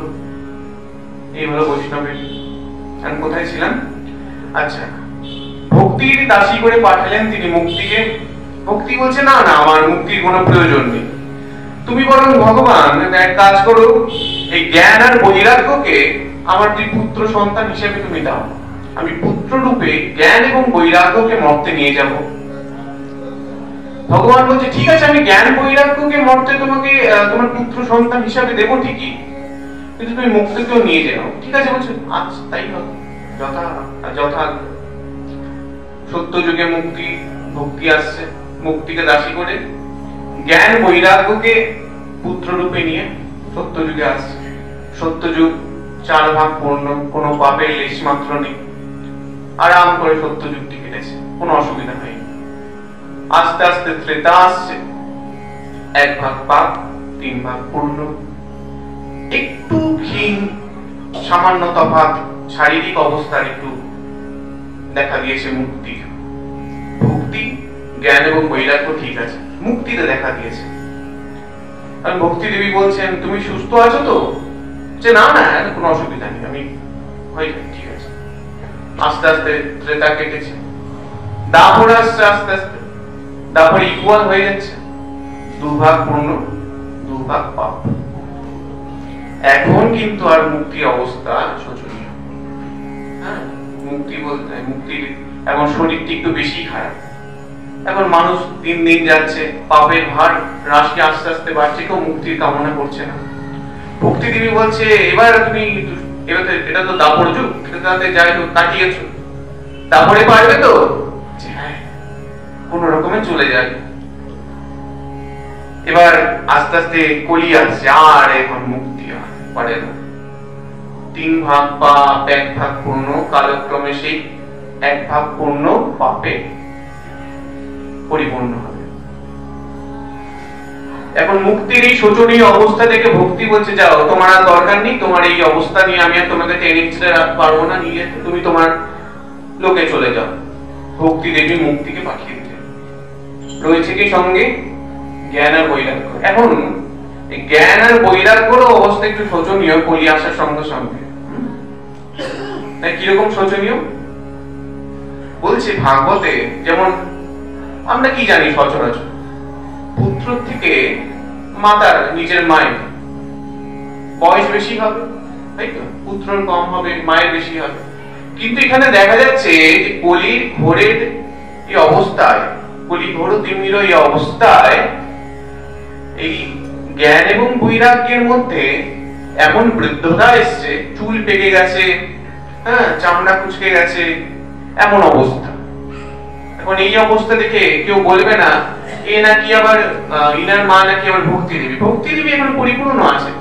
এই হলো বৈষ্ণবের। আমি কোথায় ছিলাম? আচ্ছা, ভক্তির দাসী করে পাঠালেন তিনি মুক্তিকে। ভক্তি বলছে না না, আমার মুক্তির কোনো প্রয়োজন নেই, তুমি বরং ভগবান এক কাজ করো, এই জ্ঞান আর বৈরাগ্যকে আমার দুই পুত্র সন্তান হিসেবে তুমি দাও, আমি পুত্র রূপে জ্ঞান এবং বৈরাগ্যকে মর্তে নিয়ে যাব। ভগবান বলছে ঠিক আছে, আমি জ্ঞান বৈরাগ্যকে মর্তে তোমাকে তোমার পুত্র সন্তান হিসেবে দেবো ঠিকই, কিন্তু তুমি মুক্তিকেও নিয়ে যাও। ঠিক আছে বলছে, আচ্ছা তাই হবে, যথা। সত্য যুগে মুক্তি, ভক্তি আসছে, মুক্তিকে দাসী করে জ্ঞান বৈরাগ্যকে পুত্র রূপে নিয়ে সত্য যুগে আসছে। সত্য যুগ 4 ভাগ পূর্ণ, কোনো পাপের লেশ মাত্র নেই, আরাম করে সত্য যুগটি কেটেছে, কোনো অসুবিধা হয়নি। আস্তে আস্তে ত্রেতা আসছে, 1 ভাগ পাপ, 3 ভাগ পূর্ণ, একটু ক্ষীণ সামান্য তফাৎ শারীরিক অবস্থার একটু দেখা দিয়েছে মুক্তি। ভক্তি, জ্ঞান এবং বৈরাগ্য ঠিক আছে, মুক্তিতে দেখা দিয়েছে। আর ভক্তি দেবী বলছেন তুমি সুস্থ আছো তো? যে না না, কোনো অসুবিধা নেই, আমি হয়ে যাই, ঠিক আছে। আস্তে আস্তে ত্রেতা কেটেছে, দাপর আসছে, আস্তে আস্তে দাপর ইকুয়াল হয়ে যাচ্ছে, 2 ভাগ পূর্ণ, 2 ভাগ পাপ। এখন কিন্তু আর মুক্তির অবস্থা শোচনীয়। হ্যাঁ, মুক্তি বলতে মুক্তির এখন শরীরটি একটু বেশি খারাপ। এখন মানুষ দিন দিন যাচ্ছে, পাপের ভার রাশি আস্তে আস্তে বাড়ছে, কেউ মুক্তির কামনা করছে না। ভক্তি দেবী বলছে এবার তুমি এটা তো দাপর যুগ, এটাতে যাই হোক কাটিয়েছো, তারপরে পারবে তো? হ্যাঁ, কোন রকমে চলে যায়। এবার আস্তে আস্তে কলি আসছে, আর এখন মুক্তি পারে না। 3 ভাগ পাপ, 1 ভাগ পূর্ণ, কালক্রমে সেই 1 ভাগ পূর্ণ পাপে পরিপূর্ণ হবে। এখন মুক্তির এই শোচনীয় অবস্থা থেকে ভক্তি বলছে, যাও, তোমার আর দরকার নেই, তোমার এই অবস্থা নিয়ে আমি আর তোমাকে টেনে ছিঁড়ে রাখতে পারবো না, নিয়ে তুমি তোমার লোকে চলে যাও। ভক্তি দেবী মুক্তিকে পাঠিয়ে দিলেন। রয়েছে কি সঙ্গে? জ্ঞান আর বৈরাগ্য। এখন জ্ঞান আর বৈরাগ্যর অবস্থা একটু শোচনীয় কলি আসার সঙ্গে সঙ্গে। তাই কিরকম শোচনীয় বলছে ভাগবতে, যেমন আমরা কি জানি সচরাচর, পুত্র থেকে মাতার, নিজের মায়ের বয়স বেশি হবে, তাই তো? পুত্রর কম হবে, মায়ের বেশি হবে। কিন্তু এখানে দেখা যাচ্ছে যে কলির ঘোরের এই অবস্থায়, কলি ঘোর তিমির এই অবস্থায় এই জ্ঞান এবং বৈরাগ্যের মধ্যে এমন বৃদ্ধতা এসছে, চুল পেকে গেছে, হ্যাঁ, চামড়া কুচকে গেছে, এমন অবস্থা। এখন এই অবস্থা দেখে কেউ বলবে না এ নাকি আবার ইনার মা নাকি আবার ভক্তি দেবী। ভক্তি দেবী এখন পরিপূর্ণ আছে,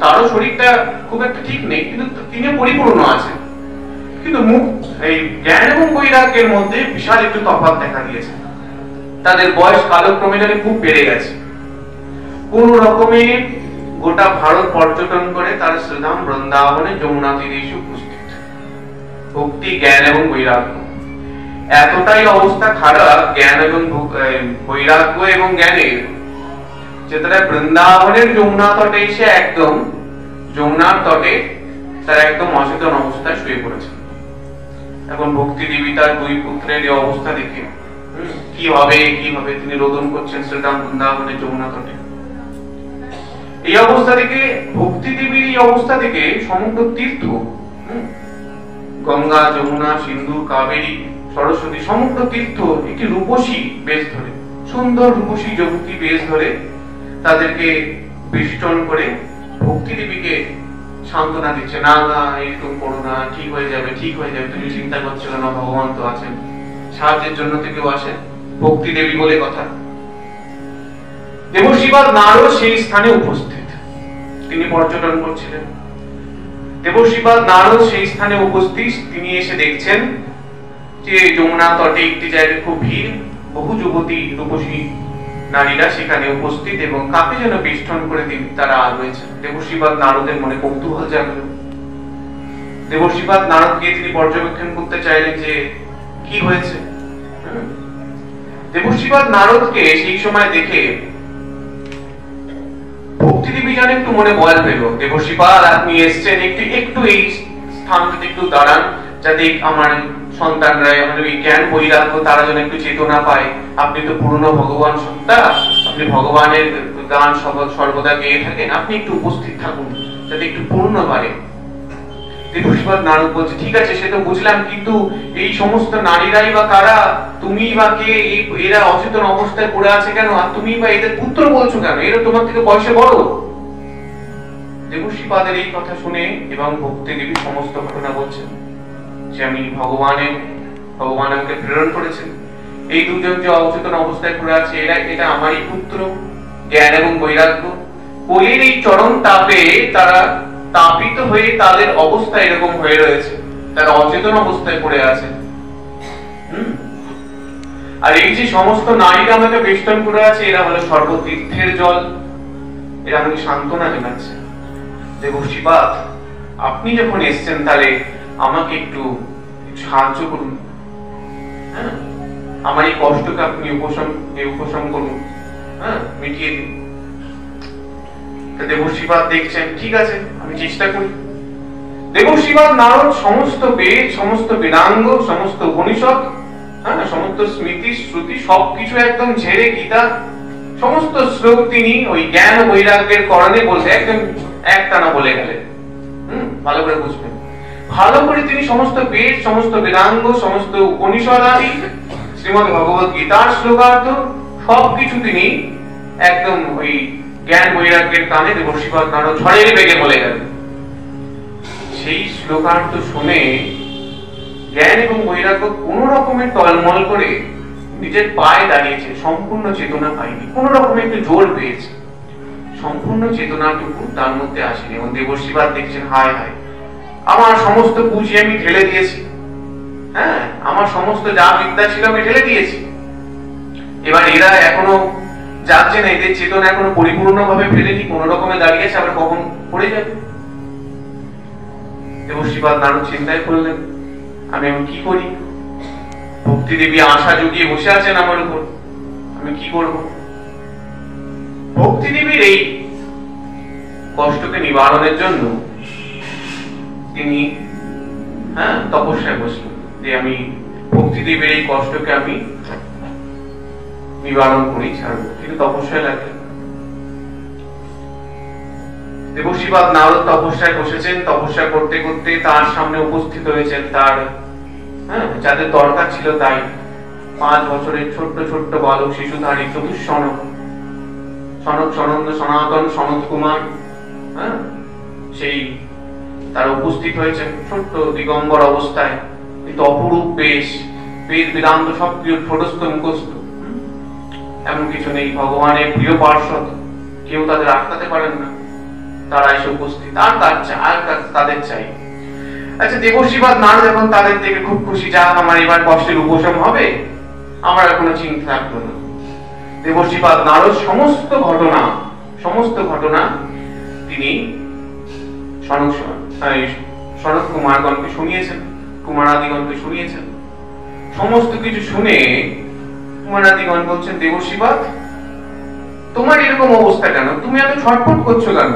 তারও শরীরটা খুব একটা ঠিক নেই, কিন্তু তিনি পরিপূর্ণ আছেন। কিন্তু এই জ্ঞান এবং বৈরাগ্যের মধ্যে বিশাল একটু তফাৎ দেখা দিয়েছে। তাদের বয়স কালক্রমে খুব বেড়ে গেছে। কোন রকমে গোটা ভারত পর্যটন করে তার শ্রীধাম বৃন্দাবনে যমুনা তীরে এসে উপস্থিত। ভক্তি, জ্ঞান এবং বৈরাগ্য এতটাই অবস্থা খারাপ, জ্ঞান এবং বৈরাগ্য এবং জ্ঞানের, যে তারা বৃন্দাবনের যমুনা তটে এসে একদম যমুনার তটে তারা একদম অচেতন অবস্থায় শুয়ে পড়েছে। এখন ভক্তি দেবী তার 2 পুত্রের এই অবস্থা দেখে কিভাবে তিনি রোদন করছেন শ্রীধাম বৃন্দাবনের যমুনা তটে। এই অবস্থা থেকে, ভক্তি দেবীর এই অবস্থা থেকে সমগ্র তীর্থ, গঙ্গা, যমুনা, সিন্ধু, কাবেরী, সরস্বতী, সমগ্র তীর্থ একটি রূপসী বেশ ধরে, সুন্দর রূপসী যুবতী বেশ ধরে তাদেরকে বেষ্টন করে ভক্তি দেবীকে সান্ত্বনা দিচ্ছে, না না এরকম করো না, ঠিক হয়ে যাবে, তুমি চিন্তা করছো না, ভগবান তো আছেন, সাহায্যের জন্য কেউ আসেন, ভক্তি দেবী বলে কথা। দেবশিবাদ নারদ সেই স্থানে উপস্থিত, তিনি পর্যটন করছিলেন। দেবশিবাদ নারদ সেই স্থানে উপস্থিত, তিনি এসে দেখছেন যে যমুনা তটে একটি জায়গায় খুব ভিড়, বহু যুবতী রূপসী নারীরা সেখানে উপস্থিত এবং কাকে যেন বেষ্টন করে তারা রয়েছে। দেবশিবাদ নারদের মনে কৌতূহল জাগলো। দেবশিবাদ নারদকে তিনি পর্যবেক্ষণ করতে চাইলেন যে কি হয়েছে। দেবশিবাদ নারদকে সেই সময় দেখে ভক্তি দেবী যেন একটু মনে বল পেল, দেবশিবাদ আপনি এসছেন, একটু এই স্থানটাতে একটু দাঁড়ান, যাতে আমার সন্তানরা, আমাদের এই জ্ঞান বৈরাগ্য তারা যেন একটু চেতনা পায়। আপনি তো পূর্ণ ভগবান সত্তা, আপনি ভগবানের গান সর্বদা গেয়ে থাকেন, আপনি একটু উপস্থিত থাকুন যাতে একটু পূর্ণ পারে। দেবশিবাদ নারদ বলছে, ঠিক আছে সে তো বুঝলাম, কিন্তু এই সমস্ত নারীরাই বা কারা, তুমি বা কে, এরা অচেতন অবস্থায় পড়ে আছে কেন, আর তুমি বা এদের পুত্র বলছো কেন, এরা তোমার থেকে বয়সে বড়। দেবশিবাদের এই কথা শুনে এবং ভক্তি দেবী সমস্ত ঘটনা বলছেন যে আমি ভগবান আমাকে প্রেরণ করেছেন, এই দুজন যে অচেতন অবস্থায় পড়ে আছে এটা আমারই পুত্র, জ্ঞান এবং বৈরাগ্য। কলির এই চরম তাপে তারা তাপিত হয়ে তাদের অবস্থা এরকম হয়ে রয়েছে, তারা অচেতন অবস্থায় পড়ে আছে। আর এই যে সমস্ত নারীরা আমাকে বেষ্টন করে আছে, এরা হলো সর্বতীর্থের জল, এরা আমাকে সান্ত্বনা জানাচ্ছে। দেবশিবাদ আপনি যখন এসছেন তাহলে আমাকে একটু সাহায্য করুন, হ্যাঁ, আমার এই কষ্টকে আপনি উপশম করুন, হ্যাঁ, মিটিয়ে দিন। দেবশিবাদ দেখছেন, ঠিক আছে আমি চেষ্টা করি। দেবশিবাদ নারদ সমস্ত বেদ, সমস্ত বেদাঙ্গ, সমস্ত উপনিষদ, হ্যাঁ, সমস্ত স্মৃতি শ্রুতি সবকিছু একদম ঝেড়ে, গীতা সমস্ত শ্লোক তিনি ওই জ্ঞান ও বৈরাগ্যের করণে বলতে একদম একটানা বলে গেলেন। ভালো করে বুঝবেন, ভালো করে তিনি সমস্ত বেদ, সমস্ত বেদাঙ্গ, সমস্ত উপনিষদ আদি, শ্রীমদ্ ভগবত গীতার শ্লোকার্থ সবকিছু তিনি একদম ওই জ্ঞান বৈরাগ্যের কানে দেবশিবাদ নারদ ঝড়ের বেগে বলে গেলেন। সেই শ্লোকার্থ শুনে জ্ঞান এবং বৈরাগ্য কোন রকমের টলমল করে নিজের পায়ে দাঁড়িয়েছে, সম্পূর্ণ চেতনা পায়নি, কোন রকমের একটু জোর পেয়েছে, সম্পূর্ণ চেতনাটুকু তার মধ্যে আসেনি। এবং দেবর্ষিবাদ দেখছেন, হায় হায়, আমার সমস্ত পুঁজি আমি ঢেলে দিয়েছি, হ্যাঁ, আমার সমস্ত যা বিদ্যা ছিল আমি ঢেলে দিয়েছি, এবার এরা এখনো যাচ্ছে না, এদের চেতনা এখনো পরিপূর্ণভাবে ফেলেনি, কোন রকমে দাঁড়িয়েছে, আবার কখন পড়ে যাবে। দেবর্ষিবাদ নারদ চিন্তায় করলেন, আমি এখন কি করি? ভক্তি দেবী আশা জুগিয়ে বসে আছেন আমার উপর, আমি কি করব? ভক্তি দেবীর এই কষ্টকে নিবারণের জন্য তিনি তপস্যায় বসলেন, যে আমি ভক্তি দেবীর এই কষ্টকে আমি নিবারণ করি, ছাড়ব। কিন্তু তপস্যায় লাগলেন। দেবর্ষিবাদ নারদ তপস্যায় বসেছেন, তপস্যা করতে করতে তার সামনে উপস্থিত হয়েছেন তার যাদের দরকার ছিল তাই 5 বছরের ছোট্ট ছোট্ট বালক শিশুধারী চতুষ্সনক, সনক সনন্দ সনাতন সনত কুমার, সেই তারা উপস্থিত হয়েছেন ছোট্ট দিগম্বর অবস্থায়, কিন্তু অপরূপ বেশ, বেদ বেদান্ত সক্রিয় ঠোঁটস্থ মুখস্থ, এমন কিছু নেই, ভগবানের প্রিয় পার্ষদ, কেউ তাদের আটকাতে পারেন না, তারা এসে উপস্থিত, আর তাদের চাই। আচ্ছা, দেবর্ষিবাদ নারদ এখন তাদের থেকে খুব খুশি, যা আমার এবার কষ্টের উপশম হবে, আমার আর কোনো চিন্তা থাকলো না। দেবর্ষিবাদ নারদ সমস্ত ঘটনা তিনি সনত কুমারগণকে শুনিয়েছেন, কুমারাদিগণকে শুনিয়েছেন। সমস্ত কিছু শুনে কুমারাদিগণ বলছেন, দেবর্ষিবাদ, তোমার এরকম অবস্থা কেন? তুমি এত ছটফট করছো কেন?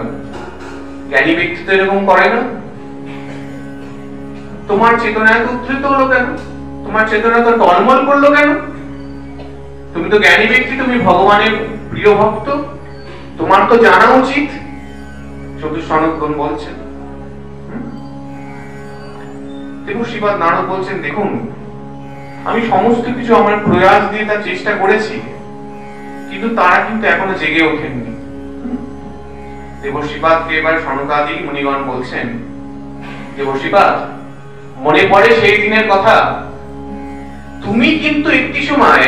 জ্ঞানী ব্যক্তি তো এরকম করে না। তোমার চেতনা এত উদ্ধৃত হলো কেন? তোমার চেতনা তো টলমল করলো কেন? তুমি তো জ্ঞানী ব্যক্তি, তুমি ভগবানের প্রিয় ভক্ত, তোমার তো জানা উচিত। চতুষ্সনকগণ বলছেন। দেবর্ষিবাদ নারদ বলছেন, দেখুন, আমি সমস্ত কিছু আমার প্রয়াস দিয়ে তার চেষ্টা করেছি, কিন্তু তারা কিন্তু এখনো জেগে ওঠেননি। দেবর্ষিবাদকে এবার সনকাদি মুনিগণ বলছেন, দেবর্ষিবাদ, মনে পড়ে সেই দিনের কথা? তুমি কিন্তু একটি সময়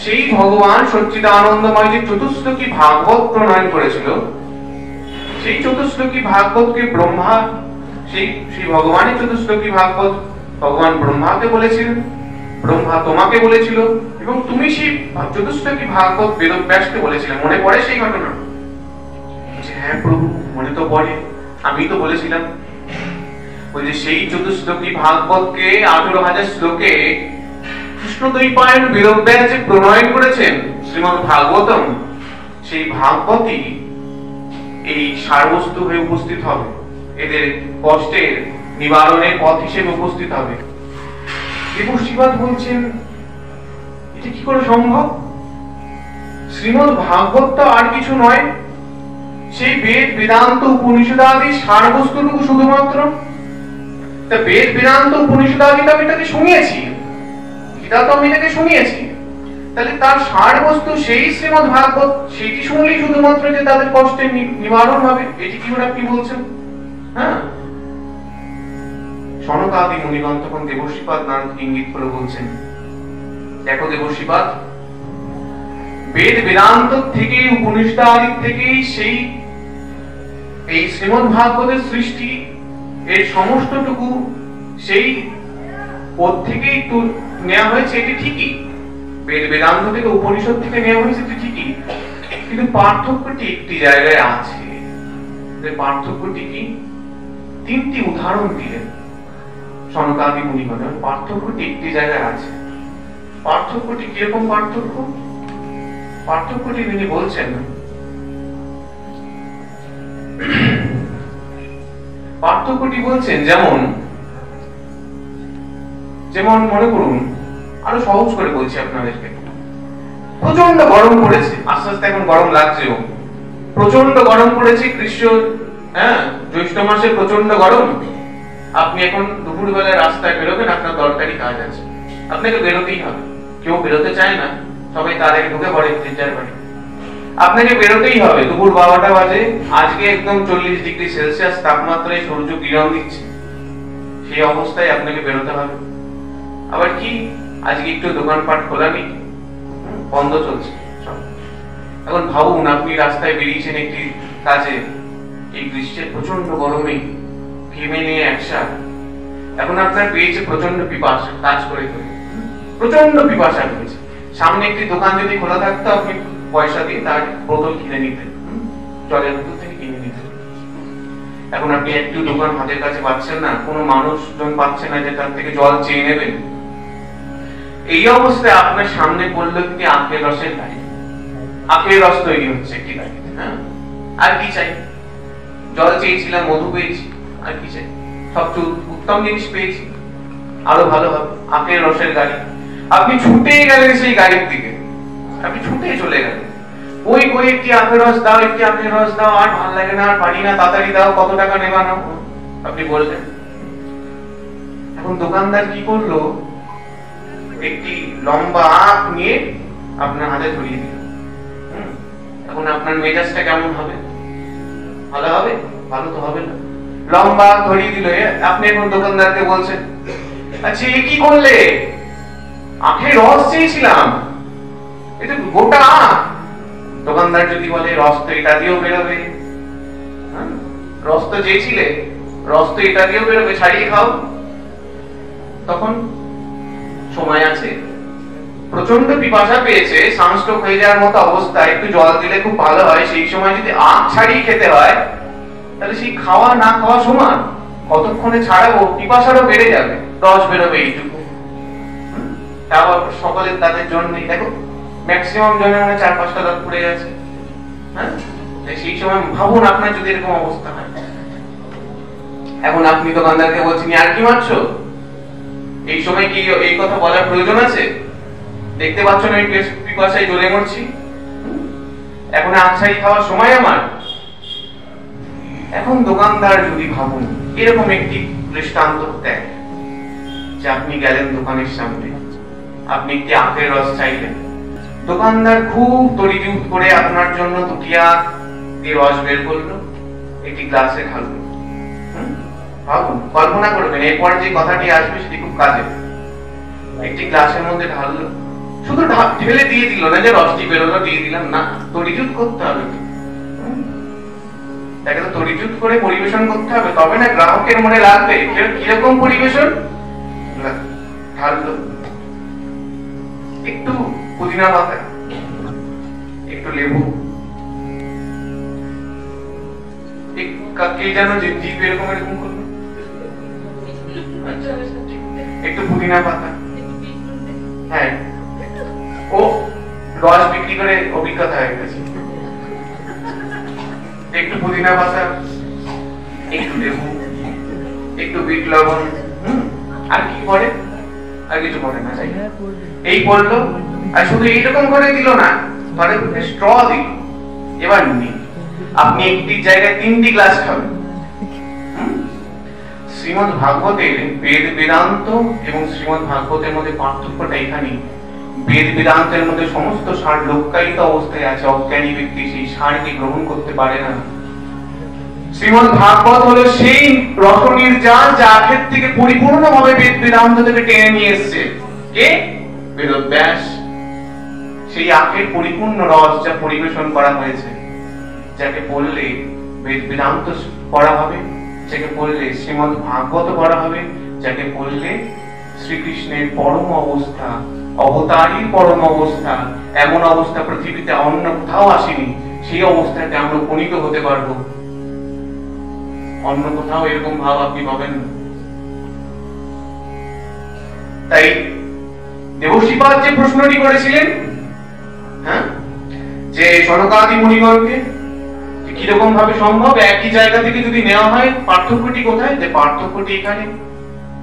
সেই ভগবান সচ্চিদানন্দময় যে চতুশ্লোকী ভাগবত প্রণয়ন করেছিল, সেই চতুশ্লোকী ভাগবতকে ব্রহ্মা, সেই ভগবানের চতুশ্লোকী ভাগবত ভগবান ব্রহ্মাকে বলেছিলেন, ব্রহ্মা তোমাকে বলেছিল, এবং তুমি সেই চতুশ্লোকী ভাগবত বেদব্যাসকে বলেছিলে। মনে পড়ে সেই ঘটনা? হ্যাঁ প্রভু, মনে তো পড়ে, আমি তো বলেছিলাম। ওই যে সেই চতুশ্লোকী ভাগবতকে 18,000 শ্লোকে কৃষ্ণদ্বৈপায়ন বেদব্যাস যে প্রণয়ন করেছেন শ্রীমদ্ ভাগবতম, সেই ভাগবতই এই সারবস্তু হয়ে উপস্থিত হবে, এদের কষ্টের নিবারণের পথ হিসেবে উপস্থিত হবে। দেবর্ষিবাদ বলছেন, এটা কি করে সম্ভব? শ্রীমদ্ ভাগবত তো আর কিছু নয়, সেই বেদ বেদান্ত উপনিষদাদি সারবস্তুটুকু শুধুমাত্র। তা বেদ বেদান্ত উপনিষদাদি তো আমি তাকে শুনিয়েছি, গীতা তো আমি তাকে শুনিয়েছি, তাহলে তার সারবস্তু সেই শ্রীমদ্ ভাগবত, সেটি শুনলেই শুধুমাত্র যে তাদের কষ্টের নিবারণ হবে, এটি কি ওরা কি বলছেন? সনকাদি মুনিগণ তখন দেবর্ষিবাদ নারদকে ইঙ্গিত করে বলছেন, দেখো দেবর্ষিবাদ, বেদ বেদান্ত থেকে উপনিষদাদি থেকে এই শ্রীমদ্ ভাগবতের সৃষ্টি, এর সমস্তটুকু সেই পদ থেকেই নেওয়া হয়েছে, এটি ঠিকই। বেদ বেদান্ত থেকে উপনিষদ থেকে নেওয়া হয়েছে, এটি ঠিকই, কিন্তু পার্থক্যটি একটি জায়গায় আছে। পার্থক্যটি কি? 3টি উদাহরণ দিলেন সনকাদি মুনিগণ। পার্থক্যটি একটি জায়গায় আছে। পার্থক্যটি কিরকম পার্থক্য? পার্থক্যটি তিনি বলছেন, পার্থক্যটি বলছেন যেমন মনে করুন, আরো সহজ করে বলছি আপনাদেরকে, প্রচন্ড গরম পড়েছে, আস্তে আস্তে এখন গরম লাগছেও, প্রচন্ড গরম পড়েছে, জ্যৈষ্ঠ মাসে প্রচন্ড গরম। আপনি এখন দুপুর বেলায় রাস্তায় বেরোবেন, আপনার দরকারি কাজ আছে, আপনাকে বেরোতেই হবে। কেউ বেরোতে চায় না, সবাই তার আগে ঢুকে পড়ে ফ্রিজের বাড়ি। আপনাকে বেরোতেই হবে, দুপুর 12টা বাজে, আজকে একদম 40 ডিগ্রি সেলসিয়াস তাপমাত্রায় সূর্য কিরণ দিচ্ছে, সেই অবস্থায় আপনাকে বেরোতে হবে। আবার কি আজকে একটু দোকানপাট খোলা নেই, বন্ধ চলছে সব। এখন ভাবুন আপনি রাস্তায় বেরিয়েছেন একটি কাজে, এই গ্রীষ্মের প্রচন্ড গরমে ঘেমে নিয়ে একসা, এখন আপনার পেয়েছে প্রচন্ড পিপাসা, কাজ করে করে প্রচন্ড পিপাসা পেয়েছে। সামনে একটি দোকান যদি খোলা থাকতো আপনি পয়সা দিয়ে তার বোতল কিনে নিতেন, জলের বোতল থেকে কিনে নিতেন। এখন আপনি একটু দোকান হাতের কাছে পাচ্ছেন না, কোনো মানুষজন পাচ্ছে না যে তার থেকে জল চেয়ে নেবেন। এই অবস্থায় আপনার সামনে পড়লো একটি আখের রসের গাড়ি, আখের রস তৈরি হচ্ছে একটি গাড়িতে। হ্যাঁ, আর কি চাই? জল চেয়েছিলাম, মধু পেয়েছি, আর কি চাই? সবচেয়ে উত্তম জিনিস পেয়েছি, আরো ভালো হবে, আখের রসের গাড়ি। আপনি ছুটে গেলেন সেই গাড়ির দিকে, আপনি ছুটে চলে গেলেন, ওই ওই একটি আখের রস দাও, একটি আখের রস দাও, আর ভালো লাগে না, আর পারি না, তাড়াতাড়ি দাও, কত টাকা নেবা না, আপনি বললেন। এখন দোকানদার কি করলো, একটি লম্বা আখ নিয়ে আপনার হাতে ধরিয়ে দিল। এখন আপনার মেজাজটা কেমন হবে? ভালো হবে? ভালো তো হবে না। লম্বা আখ ধরিয়ে দিল, আপনি এখন দোকানদারকে বলছেন, আচ্ছা এ কি করলে? আখের রস চেয়েছিলাম, এটা গোটা আখ। দোকানদার যদি বলে রস তো এটা দিয়েও বেরোবে, রস তো চেয়েছিলে, রস তো এটা দিয়েও বেরোবে, ছাড়িয়ে খাও। তখন সময় আছে, প্রচন্ড পিপাসা পেয়েছে, সানস্ট্রোক হয়ে যাওয়ার মতো অবস্থা, একটু জল দিলে খুব ভালো হয়, সেই সময় যদি আখ ছাড়িয়ে খেতে হয় তাহলে সেই খাওয়া না খাওয়া সমান। কতক্ষণে ছাড়াবো, পিপাসারও বেড়ে যাবে, রস বেরোবে এইটুকু। তাও সকলের তাদের জন্য দেখো ম্যাক্সিমাম জনের মানে 4-5টা দাঁত পড়ে গেছে। হ্যাঁ, সেই সময় ভাবুন আপনার যদি এরকম অবস্থা হয়। এখন আপনি দোকানদারকে বলছেন আর কি মারছো? এই সময় কি এই কথা বলার প্রয়োজন আছে? দেখতে পাচ্ছ না আমি পিপাসায় জ্বলে মরছি, এখন আছাই খাওয়ার সময় আমার। এখন দোকানদার যদি ভাবুন এরকম একটি দৃষ্টান্ত দেয় যে আপনি গেলেন দোকানের সামনে, আপনি একটি আখের রস চাইলেন, দোকানদার খুব তড়িঘড়ি করে আপনার জন্য দুটি আখ দিয়ে রস বের করলো, একটি গ্লাসে ঢাললো। ভাবুন, কল্পনা করবেন এরপর যে কথাটি আসবে সেটি খুব কাজে। একটি গ্লাসের মধ্যে ঢাললো, শুধু ঢেলে দিয়ে দিল না যে রসটি বেরোলো দিয়ে দিলাম, না, তড়িঘড়ি করতে হবে, তাকে তো তড়িঘড়ি করে পরিবেশন করতে হবে, তবে না গ্রাহকের মনে লাগবে কিরকম পরিবেশন। ঢাললো একটু পুদিনা পাতা, একটু লেবু, যেন জিভ এরকম এরকম করলো, একটু পুদিনা পাতা। হ্যাঁ, ও রস বিক্রি করে অভিজ্ঞতা হয়ে গেছে। একটু পুদিনা পাতা, একটু লেবু, একটু বিট লবণ, আর কি পড়ে? আর কিছু পড়ে না, এই পড়লো। আর শুধু এইরকম করে দিল না, ধরে স্ট্র দিল। এবার আপনি একটি জায়গায় 3টি গ্লাস খাবেন। শ্রীমদ ভাগবতের বেদ বেদান্ত এবং শ্রীমদ ভাগবতের মধ্যে পার্থক্যটা এখানে। বেদ বেদান্তের মধ্যে সমস্ত সার লোকায়িত অবস্থায় আছে, অজ্ঞানী ব্যক্তি সেই সারকে গ্রহণ করতে পারে না। শ্রীমদ ভাগবত হলো সেই রসনির জাল যা আখের থেকে পরিপূর্ণভাবে বেদ বেদান্ত থেকে টেনে নিয়ে এসছে। কে? বেদব্যাস। সেই আখের পরিপূর্ণ রস যা পরিবেশন করা হয়েছে, যাকে বললে বেদ বেদান্ত পড়া হবে, যাকে বললে শ্রীমদ ভাগবত পড়া হবে, যাকে বললে শ্রীকৃষ্ণের পরম অবস্থা, অবতারীর পরম অবস্থা, এমন অবস্থা পৃথিবীতে অন্য কোথাও আসেনি, সেই অবস্থাতে আমরা উপনীত হতে পারবো। অন্য কোথাও এরকম ভাব আপনি পাবেন না। তাই দেবশ্রীপাদ যে প্রশ্নটি করেছিলেন, হ্যাঁ, যে সনকাদি মুনিগণকে কিরকম ভাবে সম্ভব একই জায়গা থেকে যদি নেওয়া হয়, পার্থক্যটি কোথায়? যে পার্থক্যটি এখানে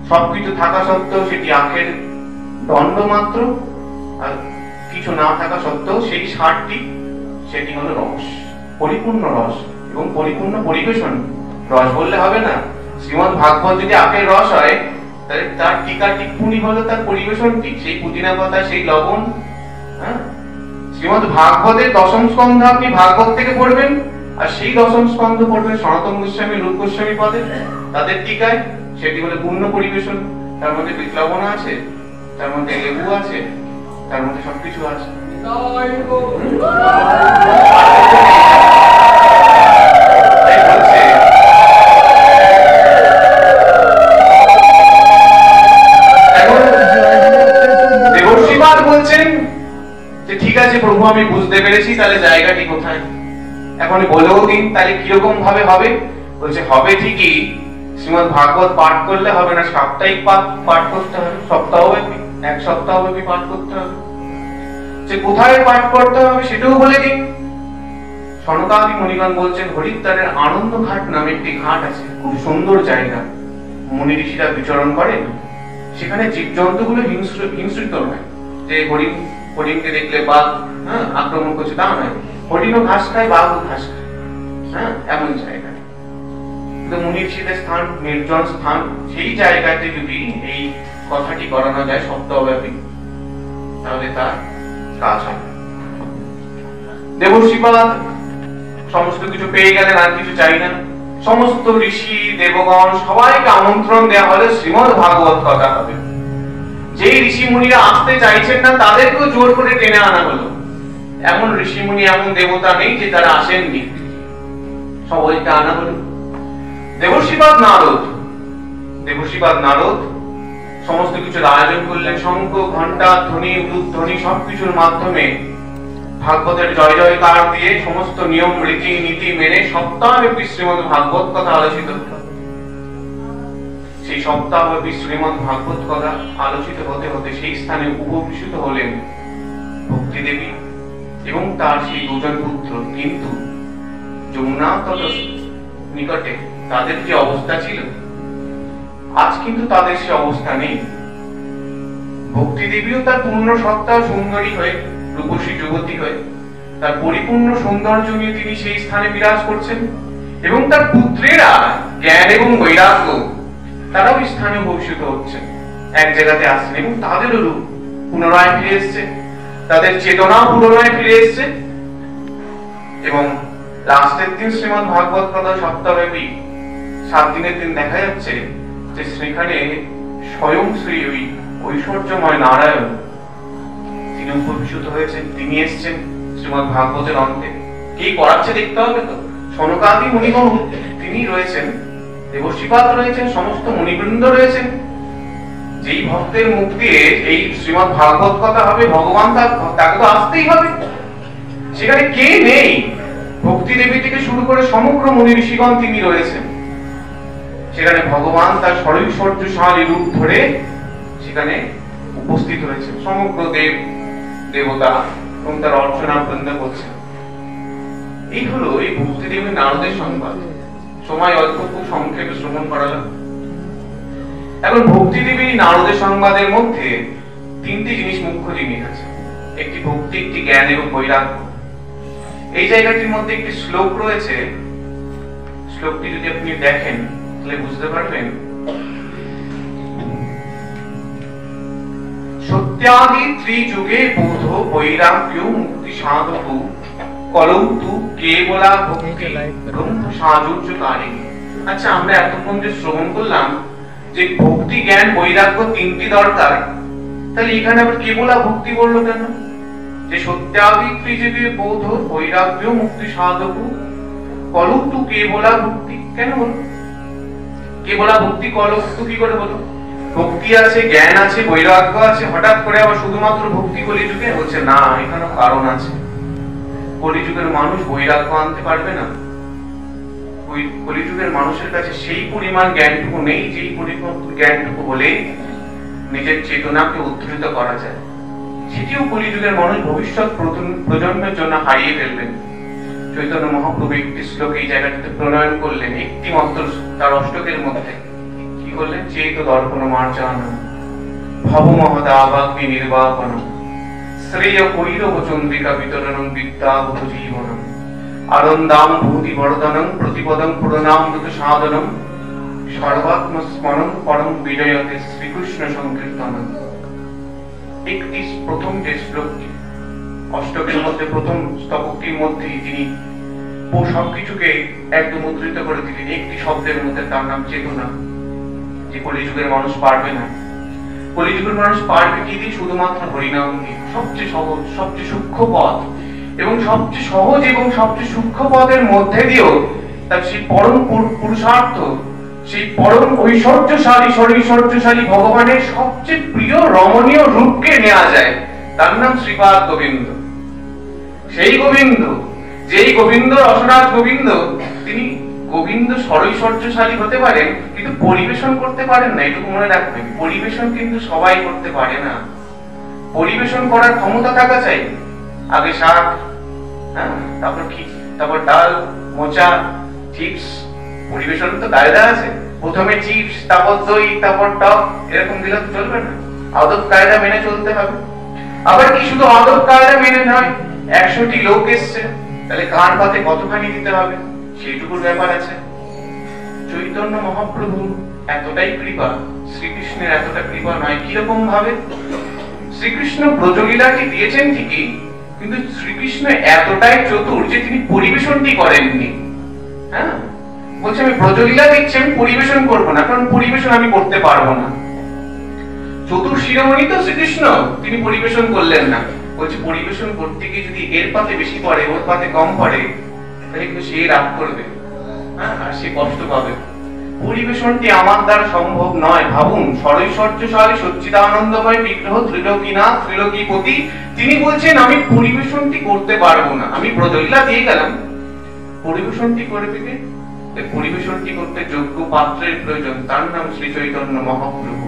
সবকিছু থাকা সত্ত্বেও সেটি আখের দণ্ড মাত্র, আর কিছু না থাকা সত্ত্বেও সেই সারটি, সেটি হলো রস, পরিপূর্ণ রস এবং পরিপূর্ণ পরিবেশন। রস বললে হবে না। শ্রীমদ ভাগবত যদি আখের রস হয়, তাহলে তার টিকা টিপ্পনি হলো তার পরিবেশনটি, সেই পুদিনা পাতা, সেই লবণ। হ্যাঁ, শ্রীমদ ভাগবতের 10ম স্কন্ধ আপনি ভাগবত থেকে পড়বেন, আর সেই 10ম স্কন্ধ পড়বেন সনাতন গোস্বামী, রূপ গোস্বামী পদে, তাদের টিকায়। সেটি হলো পূর্ণ পরিবেশন। তার মধ্যে বিপ্লবন আছে, তার মধ্যে লেবু আছে, তার মধ্যে সবকিছু আছে। দেবর্ষিপাদ বলছেন যে ঠিক আছে প্রভু, আমি বুঝতে পেরেছি, তাহলে জায়গাটি কোথায় এখন বলেও দিন, তাহলে কিরকম ভাবে হবে? বলছে হবে ঠিকই, শ্রীমদ ভাগবত পাঠ করলে হবে না, সাপ্তাহিক পাঠ করতে হবে, সপ্তাহব্যাপী, এক সপ্তাহব্যাপী পাঠ করতে হবে। যে কোথায় পাঠ করতে হবে সেটাও বলে দিন। সনকাদি মুনিগণ বলছেন হরিদ্বারের আনন্দ ঘাট নামে একটি ঘাট আছে, খুব সুন্দর জায়গা, মুনি ঋষিরা বিচরণ করেন সেখানে। জীবজন্তুগুলো হিংস্রিত নয়, যে হরিণকে দেখলে বাঘ আক্রমণ করছে তা নয়, হরিণও ঘাস খায়, বাঘও ঘাস খায়, এমন জায়গা। মুনি ঋষিদের স্থান, নির্জন স্থান, সেই জায়গাতে যদি এই কথাটি করানো যায় সপ্তাহব্যাপী, তাহলে তার কাজ হবে। দেবর্ষিপাদ সমস্ত কিছু পেয়ে গেলেন, আর কিছু চাই না। সমস্ত ঋষি দেবগণ সবাইকে আমন্ত্রণ দেওয়া হলে শ্রীমদ ভাগবত কথা হবে। যেই ঋষি মুনিরা আসতে চাইছেন না তাদেরকেও জোর করে টেনে আনা হলো। এমন ঋষি মুনি, এমন দেবতা নেই যে তারা আসেননি, সবাইকে আনা হলো। দেবর্ষিপাদ নারদ সমস্ত কিছুর আয়োজন করলেন। শঙ্খ, ঘন্টা, ধ্বনি, উলুধ্বনি সবকিছুর মাধ্যমে ভাগবতের জয় জয়কার দিয়ে সমস্ত নিয়ম রীতি নীতি মেনে সপ্তাহব্যাপী শ্রীমদ ভাগবত কথা আলোচিত হতো। সেই সপ্তাহব্যাপী শ্রীমদ ভাগবত কথা আলোচিত হতে হতে সেই স্থানে উপবিষ্ট হলেন ভক্তি দেবী এবং তার সেই দুজন পুত্র। কিন্তু যমুনা তট নিকটে তাদের যে অবস্থা ছিল, আজ কিন্তু তাদের সে অবস্থা নেই। ভক্তি দেবীও তার পূর্ণ সত্তা সুন্দরী হয়ে, রূপসী যুবতী হয়ে, তার পরিপূর্ণ সৌন্দর্য নিয়ে তিনি সেই স্থানে বিরাজ করছেন, এবং তার পুত্রেরা জ্ঞান এবং বৈরাগ্য তারাও স্থানে ভূষিত হচ্ছেন, এক জায়গাতে আসছেন, এবং তাদেরও রূপ পুনরায় ফিরে এসছে, তাদের চেতনা পুনরায় ফিরে এসছে। এবং লাস্টের দিন শ্রীমদ ভাগবত কথা সপ্তাহব্যাপী 7 দিনের দিন দেখা যাচ্ছে যে সেখানে স্বয়ং শ্রী ওই ঐশ্বর্যময় নারায়ণ তিনি উপবিষ্ট হয়েছেন, তিনি এসছেন শ্রীমদ ভাগবতের অন্তে। কি করাচ্ছে দেখতে হবে তো। সনকাদি মুনিগণ তিনি রয়েছেন, দেবর্ষিপাদ রয়েছেন, সমস্ত মুনিবৃন্দ রয়েছেন। যেই ভক্তের মুখ দিয়ে এই শ্রীমদ ভাগবত কথা হবে, ভগবান তাকে তো আসতেই হবে। সেখানে কে নেই? ভক্তি দেবী থেকে শুরু করে সমগ্র মুনি ঋষিগণ তিনি রয়েছেন। সেখানে ভগবান তার ষড়ৈশ্বর্যশালী রূপ ধরে সেখানে উপস্থিত হয়েছে। সমগ্র দেবতা এবং তার অর্চনা বৃন্দ করছে। এই হলো এই ভক্তি দেবী নারদের সংবাদ। সময় অল্প, খুব সংক্ষেপে শ্রবণ করালাম। এখন ভক্তি দেবী নারদের সংবাদের মধ্যে 3টি জিনিস, মুখ্য জিনিস আছে। একটি ভক্তি, একটি জ্ঞান এবং বৈরাগ্য। এই জায়গাটির মধ্যে একটি শ্লোক রয়েছে। শ্লোকটি যদি আপনি দেখেন তাহলে বুঝতে পারবেন। সত্যাদি ত্রিযুগে বোধ বৈরাগ্য মুক্তি সাধক কলৌতু কেবলা ভক্তি ব্রহ্ম সাজুর্যকারিণী। আচ্ছা, আমরা এতক্ষণ যে শ্রবণ করলাম যে ভক্তি, জ্ঞান, বৈরাগ্য 3টি দরকার, তাহলে এখানে আবার কেবলা ভক্তি বললো কেন? যে সত্যাদি ত্রিযুগে বোধ বৈরাগ্য মুক্তি সাধক কলৌতু কেবলা ভক্তি কেন বলো? কেবলা ভক্তি কলৌতু কি করে বলো? ভক্তি আছে, জ্ঞান আছে, বৈরাগ্য আছে, হঠাৎ করে আবার শুধুমাত্র ভক্তি কলিযুগে বলছে না, এখানে কারণ আছে। কলিযুগের মানুষ বৈরাগ্য আনতে পারবে না। কলিযুগের মানুষের কাছে সেই পরিমাণ জ্ঞানটুকু নেই, যেই পরিমাণ জ্ঞানটুকু হলে নিজের চেতনাকে উদ্ধৃত করা যায়। সেটিও কলিযুগের মানুষ ভবিষ্যৎ প্রজন্মের জন্য হারিয়ে ফেলবেন। চৈতন্য মহাপ্রভু একটি শ্লোক এই জায়গাটিতে প্রণয়ন করলেন, একটি মাত্র তার অষ্টকের মধ্যে। কি করলেন? চেত দর্পণ মার্জনম ভব মহদাবাগ্নি নির্বাপনম শ্রেয় কৈরব চন্দ্রিকা বিতরণং বিদ্যাবধ জীবনম আনন্দাম ভূতি বরদনং প্রতিপদং পুরনামৃত সাধনম সর্বাত্ম স্মরণ পরম বিজয়তে শ্রীকৃষ্ণ সংকীর্তনম। একটি প্রথম যে শ্লোকটি অষ্টকের মধ্যে, প্রথম স্তবকটির মধ্যে তিনি সবকিছুকে একদম উদ্ধৃত করে দিলেন একটি শব্দের মধ্যে, তার নাম চেতনা। যে কলিযুগের মানুষ পারবে না। কলিযুগের মানুষ পারবে কি দিয়ে? শুধুমাত্র হরিনাম দিয়ে। সবচেয়ে সহজ, সবচেয়ে সূক্ষ্ম পথ, এবং সবচেয়ে সহজ এবং সবচেয়ে সূক্ষ্ম পথের মধ্যে দিয়েও তার সেই পরম পুরুষার্থ, সেই পরম ঐশ্বর্যশালী ভগবানের সবচেয়ে প্রিয় রমণীয় রূপকে নেওয়া যায়। তার নাম শ্রীপাদ গোবিন্দ। সেই গোবিন্দ, যেই গোবিন্দ রসরাজ গোবিন্দ, তিনি গোবিন্দ ঐশ্বর্যশালী হতে পারেন, কিন্তু পরিবেশন করতে পারেন না। এটুকু মনে রাখবেন, পরিবেশন কিন্তু সবাই করতে পারে না। পরিবেশন করার ক্ষমতা থাকা চাই। আগে শাক, তারপর কি, তারপর ডাল, মোচা, চিপস। পরিবেশন তো কায়দা আছে। প্রথমে চিপস, তারপর দই, তারপর টক, এরকম দিলে তো চলবে না। আদব কায়দা মেনে চলতে হবে। আবার কি শুধু আদব কায়দা মেনে নয়, 100টি লোক এসছে, তাহলে কার পাতে কতখানি দিতে হবে সেইটুকুর ব্যাপার আছে। চৈতন্য মহাপ্রভু এতটাই কৃপা, শ্রীকৃষ্ণের এতটা কৃপা নয়। কিরকম ভাবে? শ্রীকৃষ্ণ ব্রজলীলাটি দিয়েছেন ঠিকই, কিন্তু শ্রীকৃষ্ণ এতটাই চতুর যে তিনি পরিবেশনটি করেননি। হ্যাঁ, বলছে আমি ব্রজলীলা দিচ্ছি, আমি পরিবেশন করবো না, কারণ পরিবেশন আমি করতে পারবো না। চতুর শিরোমণি তো শ্রীকৃষ্ণ, তিনি পরিবেশন করলেন না। বলছে পরিবেশন করতে গিয়ে যদি এর পাতে বেশি পড়ে, ওর পাতে কম পড়ে, তাহলে কিন্তু সে রাগ করবে, আর সে কষ্ট পাবে। পরিবেশনটি আমার দ্বারা সম্ভব নয়। ভাবুন, ষড়ৈশ্বর্যশালী সচ্চিদানন্দময় বিগ্রহ ত্রিলোকীনাথ, ত্রিলোকীপতি, তিনি বলছেন আমি পরিবেশনটি করতে পারবো না। আমি ব্রজলীলা দিয়ে গেলাম, পরিবেশনটি করবে কে? পরিবেশনটি করতে যোগ্য পাত্রের প্রয়োজন। তার নাম শ্রী চৈতন্য মহাপ্রভু,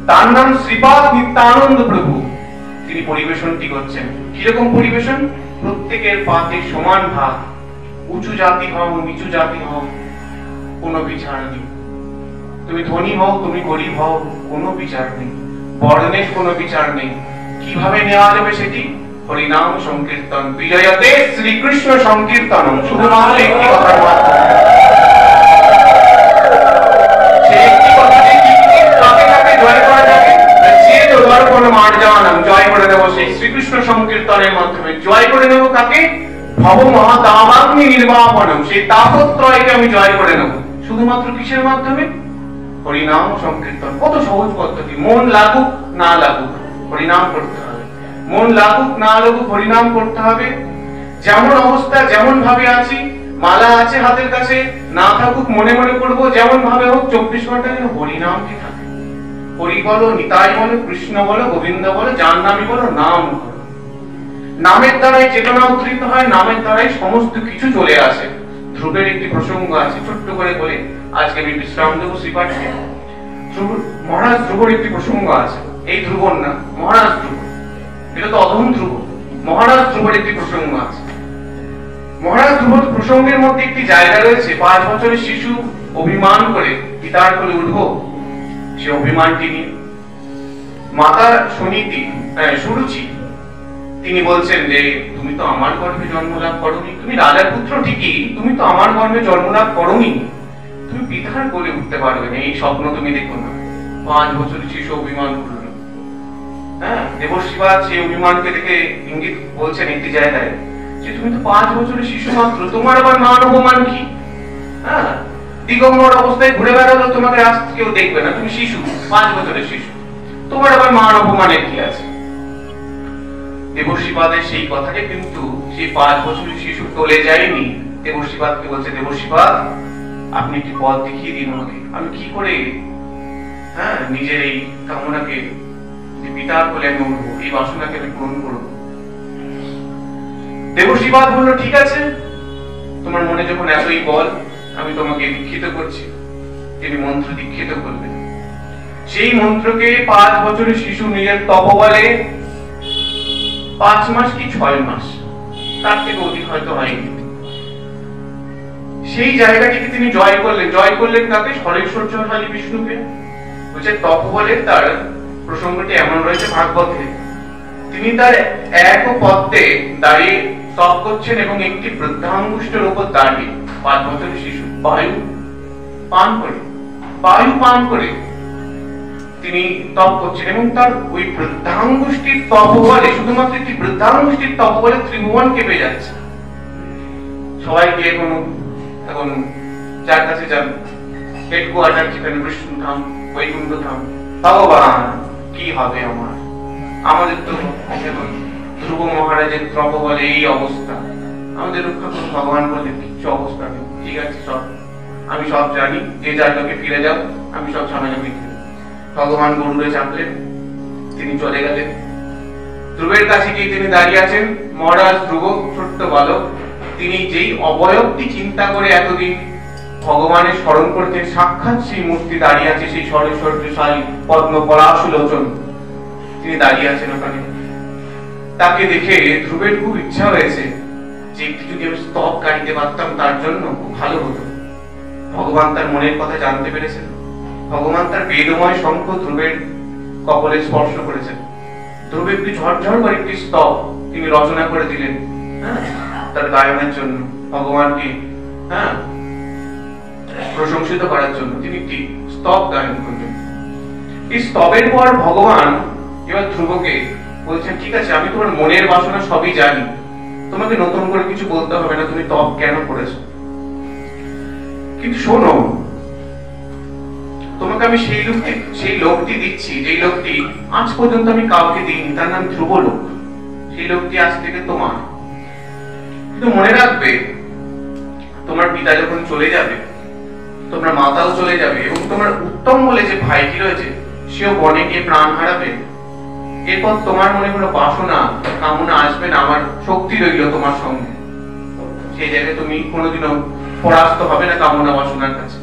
তার নাম শ্রীপাদ নিত্যানন্দ প্রভু। তিনি পরিবেশনটি করছেন। কিরকম পরিবেশন? প্রত্যেকের পাতে সমান ভাগ। উঁচু জাতি হও, নিচু জাতি হও, কোনো বিচার নেই। তুমি ধনী হও, তুমি গরিব হও, কোনো বিচার নেই। বর্ণের কোনো বিচার নেই। কিভাবে নেওয়া যাবে সেটি? হরিনাম সংকীর্তন, বিজয়তে শ্রীকৃষ্ণ সংকীর্তন। শুধুমাত্র একটি কথার মাধ্যমে। সেই একটি কথাকে কাকে কাকে জয় করা যাবে? যে দর্পণ মার্জনম, জয় করে দেব সেই শ্রীকৃষ্ণ সংকীর্তনের মাধ্যমে। জয় করে নেব কাকে? ভব মহাদাবাগ্নি নির্বাপনম, সেই তাপত্রয়কে আমি জয় করে নেব। শুধুমাত্র কিসের মাধ্যমে? হরিনাম সংকীর্তন। কত সহজ পদ্ধতি। মন লাগুক না লাগুক, হরিনাম করতে হবে। মন লাগুক না লাগুক, হরিনাম করতে হবে। যেমন অবস্থা, যেমন ভাবে আছি, মালা আছে হাতের কাছে, না থাকুক মনে মনে করবো, যেমন ভাবে হোক 24 ঘন্টা যেন হরিনামটি থাকে। হরি বলো, নিতাই বলো, কৃষ্ণ বলো, গোবিন্দ বলো, যার নামই বলো, নাম করো। নামের দ্বারাই চেতনা উদ্ধৃত হয়, নামের দ্বারাই সমস্ত কিছু চলে আসে। ধ্রুবের একটি প্রসঙ্গ আছে, ছোট্ট করে বলে আজকে আমি বিশ্রাম দেবো শ্রীপাঠকে। মহারাজ ধ্রুবর একটি প্রসঙ্গ আছে। এই ধ্রুবর না, মহারাজ ধ্রুব, এটা তো অধম ধ্রুব। মহারাজ ধ্রুবর একটি প্রসঙ্গ আছে। মহারাজ ধ্রুবর প্রসঙ্গের মধ্যে একটি জায়গা রয়েছে, 5 বছরের শিশু অভিমান করে পিতার কোলে উঠবো, সে অভিমানটি নিয়ে মাতা সুরুচি তিনি বলছেন যে তুমি তো আমার গর্ভে জন্মলাভ করোনি, তুমি রাজার পুত্র ঠিকই, তুমি তো আমার গর্ভে জন্মলাভ করোনি, তুমি পিতার কোলে উঠতে পারবে না, এই স্বপ্ন তুমি দেখো না। 5 বছরের শিশু অভিমান করলো। হ্যাঁ, দেবশ্রীপাদ সেই অভিমানকে দেখে ইঙ্গিত বলছেন একটি জায়গায় যে তুমি তো 5 বছরের শিশু মাত্র, তোমার আবার মান অপমান কি? হ্যাঁ, দিগম্বর অবস্থায় ঘুরে বেড়ালো, তোমাকে আজ কেউ দেখবে না, তুমি শিশু, 5 বছরের শিশু, তোমার আবার মান অপমানের কি আছে? দেবশ্রীপাদের সেই কথাকে কিন্তু সেই 5 বছরের শিশু টলে যায়নি। দেবশ্রীপাদকে বলছে, দেবশ্রীপাদ আপনি একটি পথ দেখিয়ে দিন আমাকে, আমি কি করে নিজের এই কামনাকে, যে পিতার কোলে আমি উঠবো, এই বাসনাকে আমি পূরণ করবো। দেবশ্রীপাদ বলল, ঠিক আছে, তোমার মনে যখন এতই বল, আমি তোমাকে দীক্ষিত করছি। তিনি মন্ত্র দীক্ষিত করলেন। সেই মন্ত্রকে 5 বছরের শিশু নিজের তপবলে 5 মাস কি 6 মাস, তার থেকে অধিক হয়তো হয়নি, সেই জায়গাটিকে তিনি জয় করলেন। জয় করলেন কাকে? ষড়ৈশ্বর্যশালী বিষ্ণুকে। বলছে তপবলে তার প্রসঙ্গটি এমন রয়েছে ভাগবতে, তিনি তার এক পদ্মে দাঁড়িয়ে তপ করছেন এবং একটি বৃদ্ধাঙ্গুষ্ঠের উপর দাঁড়িয়ে 5 বছরের শিশু বায়ু পান করে তিনি তপ করছেন, এবং তার ওই বৃদ্ধাঙ্গুষ্ঠির তপবলে, শুধুমাত্র একটি বৃদ্ধাঙ্গুষ্ঠির তপবলে ত্রিভুবন কেঁপে যাচ্ছে। সবাই গিয়ে এখন যার কাছে যান, হেডকোয়ার্টার যেখানে বিষ্ণুধাম, বৈকুণ্ঠধাম। ভগবান কি হবে আমার, আমাদের তো এখন ধ্রুব মহারাজের তপবলে এই অবস্থা, আমাদের রক্ষা করুন। ভগবান বললেন কিচ্ছু অবস্থা নেই, ঠিক আছে সব আমি সব জানি, যে যার লোকে ফিরে যাও, আমি সব ঝামেলা মিটে। ভগবান গরুড়ে চাপলেন, তিনি চলে গেলেন। ধ্রুবের কাছে গিয়ে তিনি দাঁড়িয়ে আছেন। মহারাজ ধ্রুব ছোট্ট বালক, তিনি যেই অবয়বটি চিন্তা করে এতদিন ভগবানের স্মরণ করতেন, সাক্ষাৎ সেই মূর্তি দাঁড়িয়ে আছে, সেই সরস্বতীশালী পদ্ম পলাশলোচন, তিনি দাঁড়িয়ে আছেন ওখানে। তাকে দেখে ধ্রুবের খুব ইচ্ছা হয়েছে যে একটু যদি আমি স্তব গাইতে পারতাম তার জন্য খুব ভালো হতো। ভগবান তার মনের কথা জানতে পেরেছেন। ভগবান তার বেদময় শঙ্খ ধ্রুবের কপলে স্পর্শ করেছেন। ধ্রুব একটি ঝরঝর করে একটি স্তব তিনি রচনা করে দিলেন, তার গায়নের জন্য, ভগবানকে প্রশংসিত করার জন্য তিনি একটি স্তব গায়ন করলেন। এই স্তবের পর ভগবান এবার ধ্রুবকে বলছেন, ঠিক আছে আমি তোমার মনের বাসনা সবই জানি, তোমাকে নতুন করে কিছু বলতে হবে না, তুমি তপ কেন করেছো, কিন্তু শোনো, তোমাকে আমি সেই লোকটি দিচ্ছি, যেই লোকটি আজ পর্যন্ত আমি কাউকে দিইনি, তার নাম ধ্রুব লোক। সেই লোকটি আজ থেকে তোমার। কিন্তু মনে রাখবে, তোমার পিতা যখন চলে যাবে, তোমার মাতাও চলে যাবে, এবং তোমার উত্তম বলে যে ভাইটি রয়েছে সেও বনে গিয়ে প্রাণ হারাবে। এরপর তোমার মনে কোনো বাসনা কামনা আসবে না, আমার শক্তি রইল তোমার সঙ্গে। সেই জায়গায় তুমি কোনোদিনও পরাস্ত হবে না কামনা বাসনার কাছে।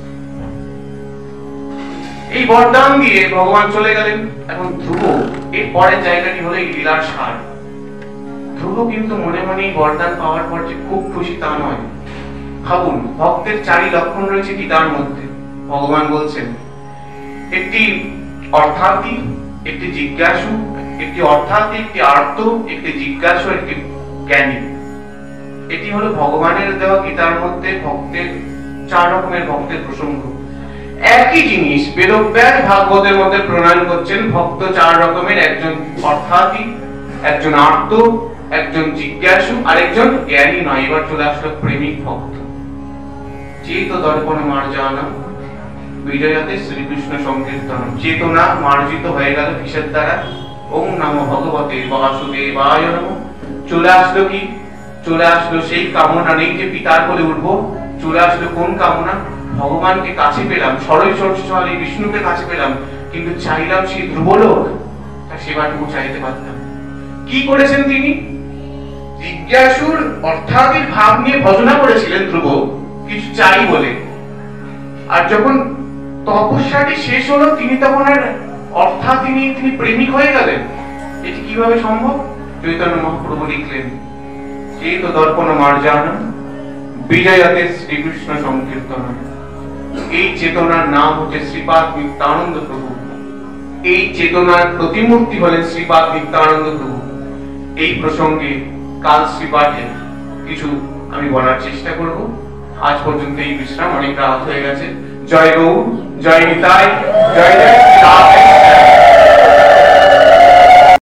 এই বরদান দিয়ে ভগবান চলে গেলেন। এখন ধ্রুব এর পরের জায়গাটি হলো এই লীলার সার। ধ্রুব কিন্তু মনে মনে এই বরদান পাওয়ার পর যে খুব খুশি তা নয়। ভাবুন, ভক্তের চারি লক্ষণ রয়েছে গীতার মধ্যে। ভগবান বলছেন একটি অর্থাৎই, একটি জিজ্ঞাসু, একটি অর্থাৎই, একটি আর্ত, একটি জিজ্ঞাসু, একটি জ্ঞানী। এটি হলো ভগবানের দেওয়া গীতার মধ্যে ভক্তের চার রকমের ভক্তের প্রসঙ্গ। একই জিনিস বেদব্যাস ভাগবতের মধ্যে প্রণয়ন করছেন। ভক্ত চার রকমের, একজন অর্থাৎই, একজন আর্ত, একজন জিজ্ঞাসু, আর একজন জ্ঞানী নয়। এবার চলে আসলো প্রেমিক ভক্ত। চেত দর্পণ মার্জনা বিজয়াতে শ্রীকৃষ্ণ সংকীর্তন। চেতনা মার্জিত হয়ে গেল কিসের দ্বারা? ওম নমো ভগবতে বাসুদেবায় নমঃ। চলে আসলো কি? চলে আসলো সেই কামনা নেই যে পিতার কোলে উঠবো। চলে আসলো কোন কামনা? ভগবানকে কাছে পেলাম, সরস্বতী বিষ্ণুকে কাছে পেলাম, কিন্তু চাইলাম সেই ধ্রুবলোক, তার সেবাটুকু চাইতে পারতাম। কি করেছেন তিনি? জিজ্ঞাসুর অর্থাৎের ভাব নিয়ে ভজনা করেছিলেন ধ্রুব, কিছু চাই বলে। আর যখন তপস্যাটি শেষ হলো, তিনি তখন আর অর্থাৎ তিনি প্রেমিক হয়ে গেলেন। এটি কিভাবে সম্ভব? চৈতন্য মহাপ্রভু লিখলেন, চেত দর্পণ মার্জনা বিজয়াতে শ্রীকৃষ্ণ সংকীর্তন। এই চেতনার নাম হচ্ছে শ্রীপাদ নিত্যানন্দ প্রভু। এই চেতনার প্রতিমূর্তি হলেন শ্রীপাদ নিত্যানন্দ প্রভু। এই প্রসঙ্গে কাল শ্রীপাঠে কিছু আমি বলার চেষ্টা করব। আজ পর্যন্ত এই বিশ্রাম, অনেক রাত হয়ে গেছে। জয় গৌর, জয় নিতাই, জয় জয়।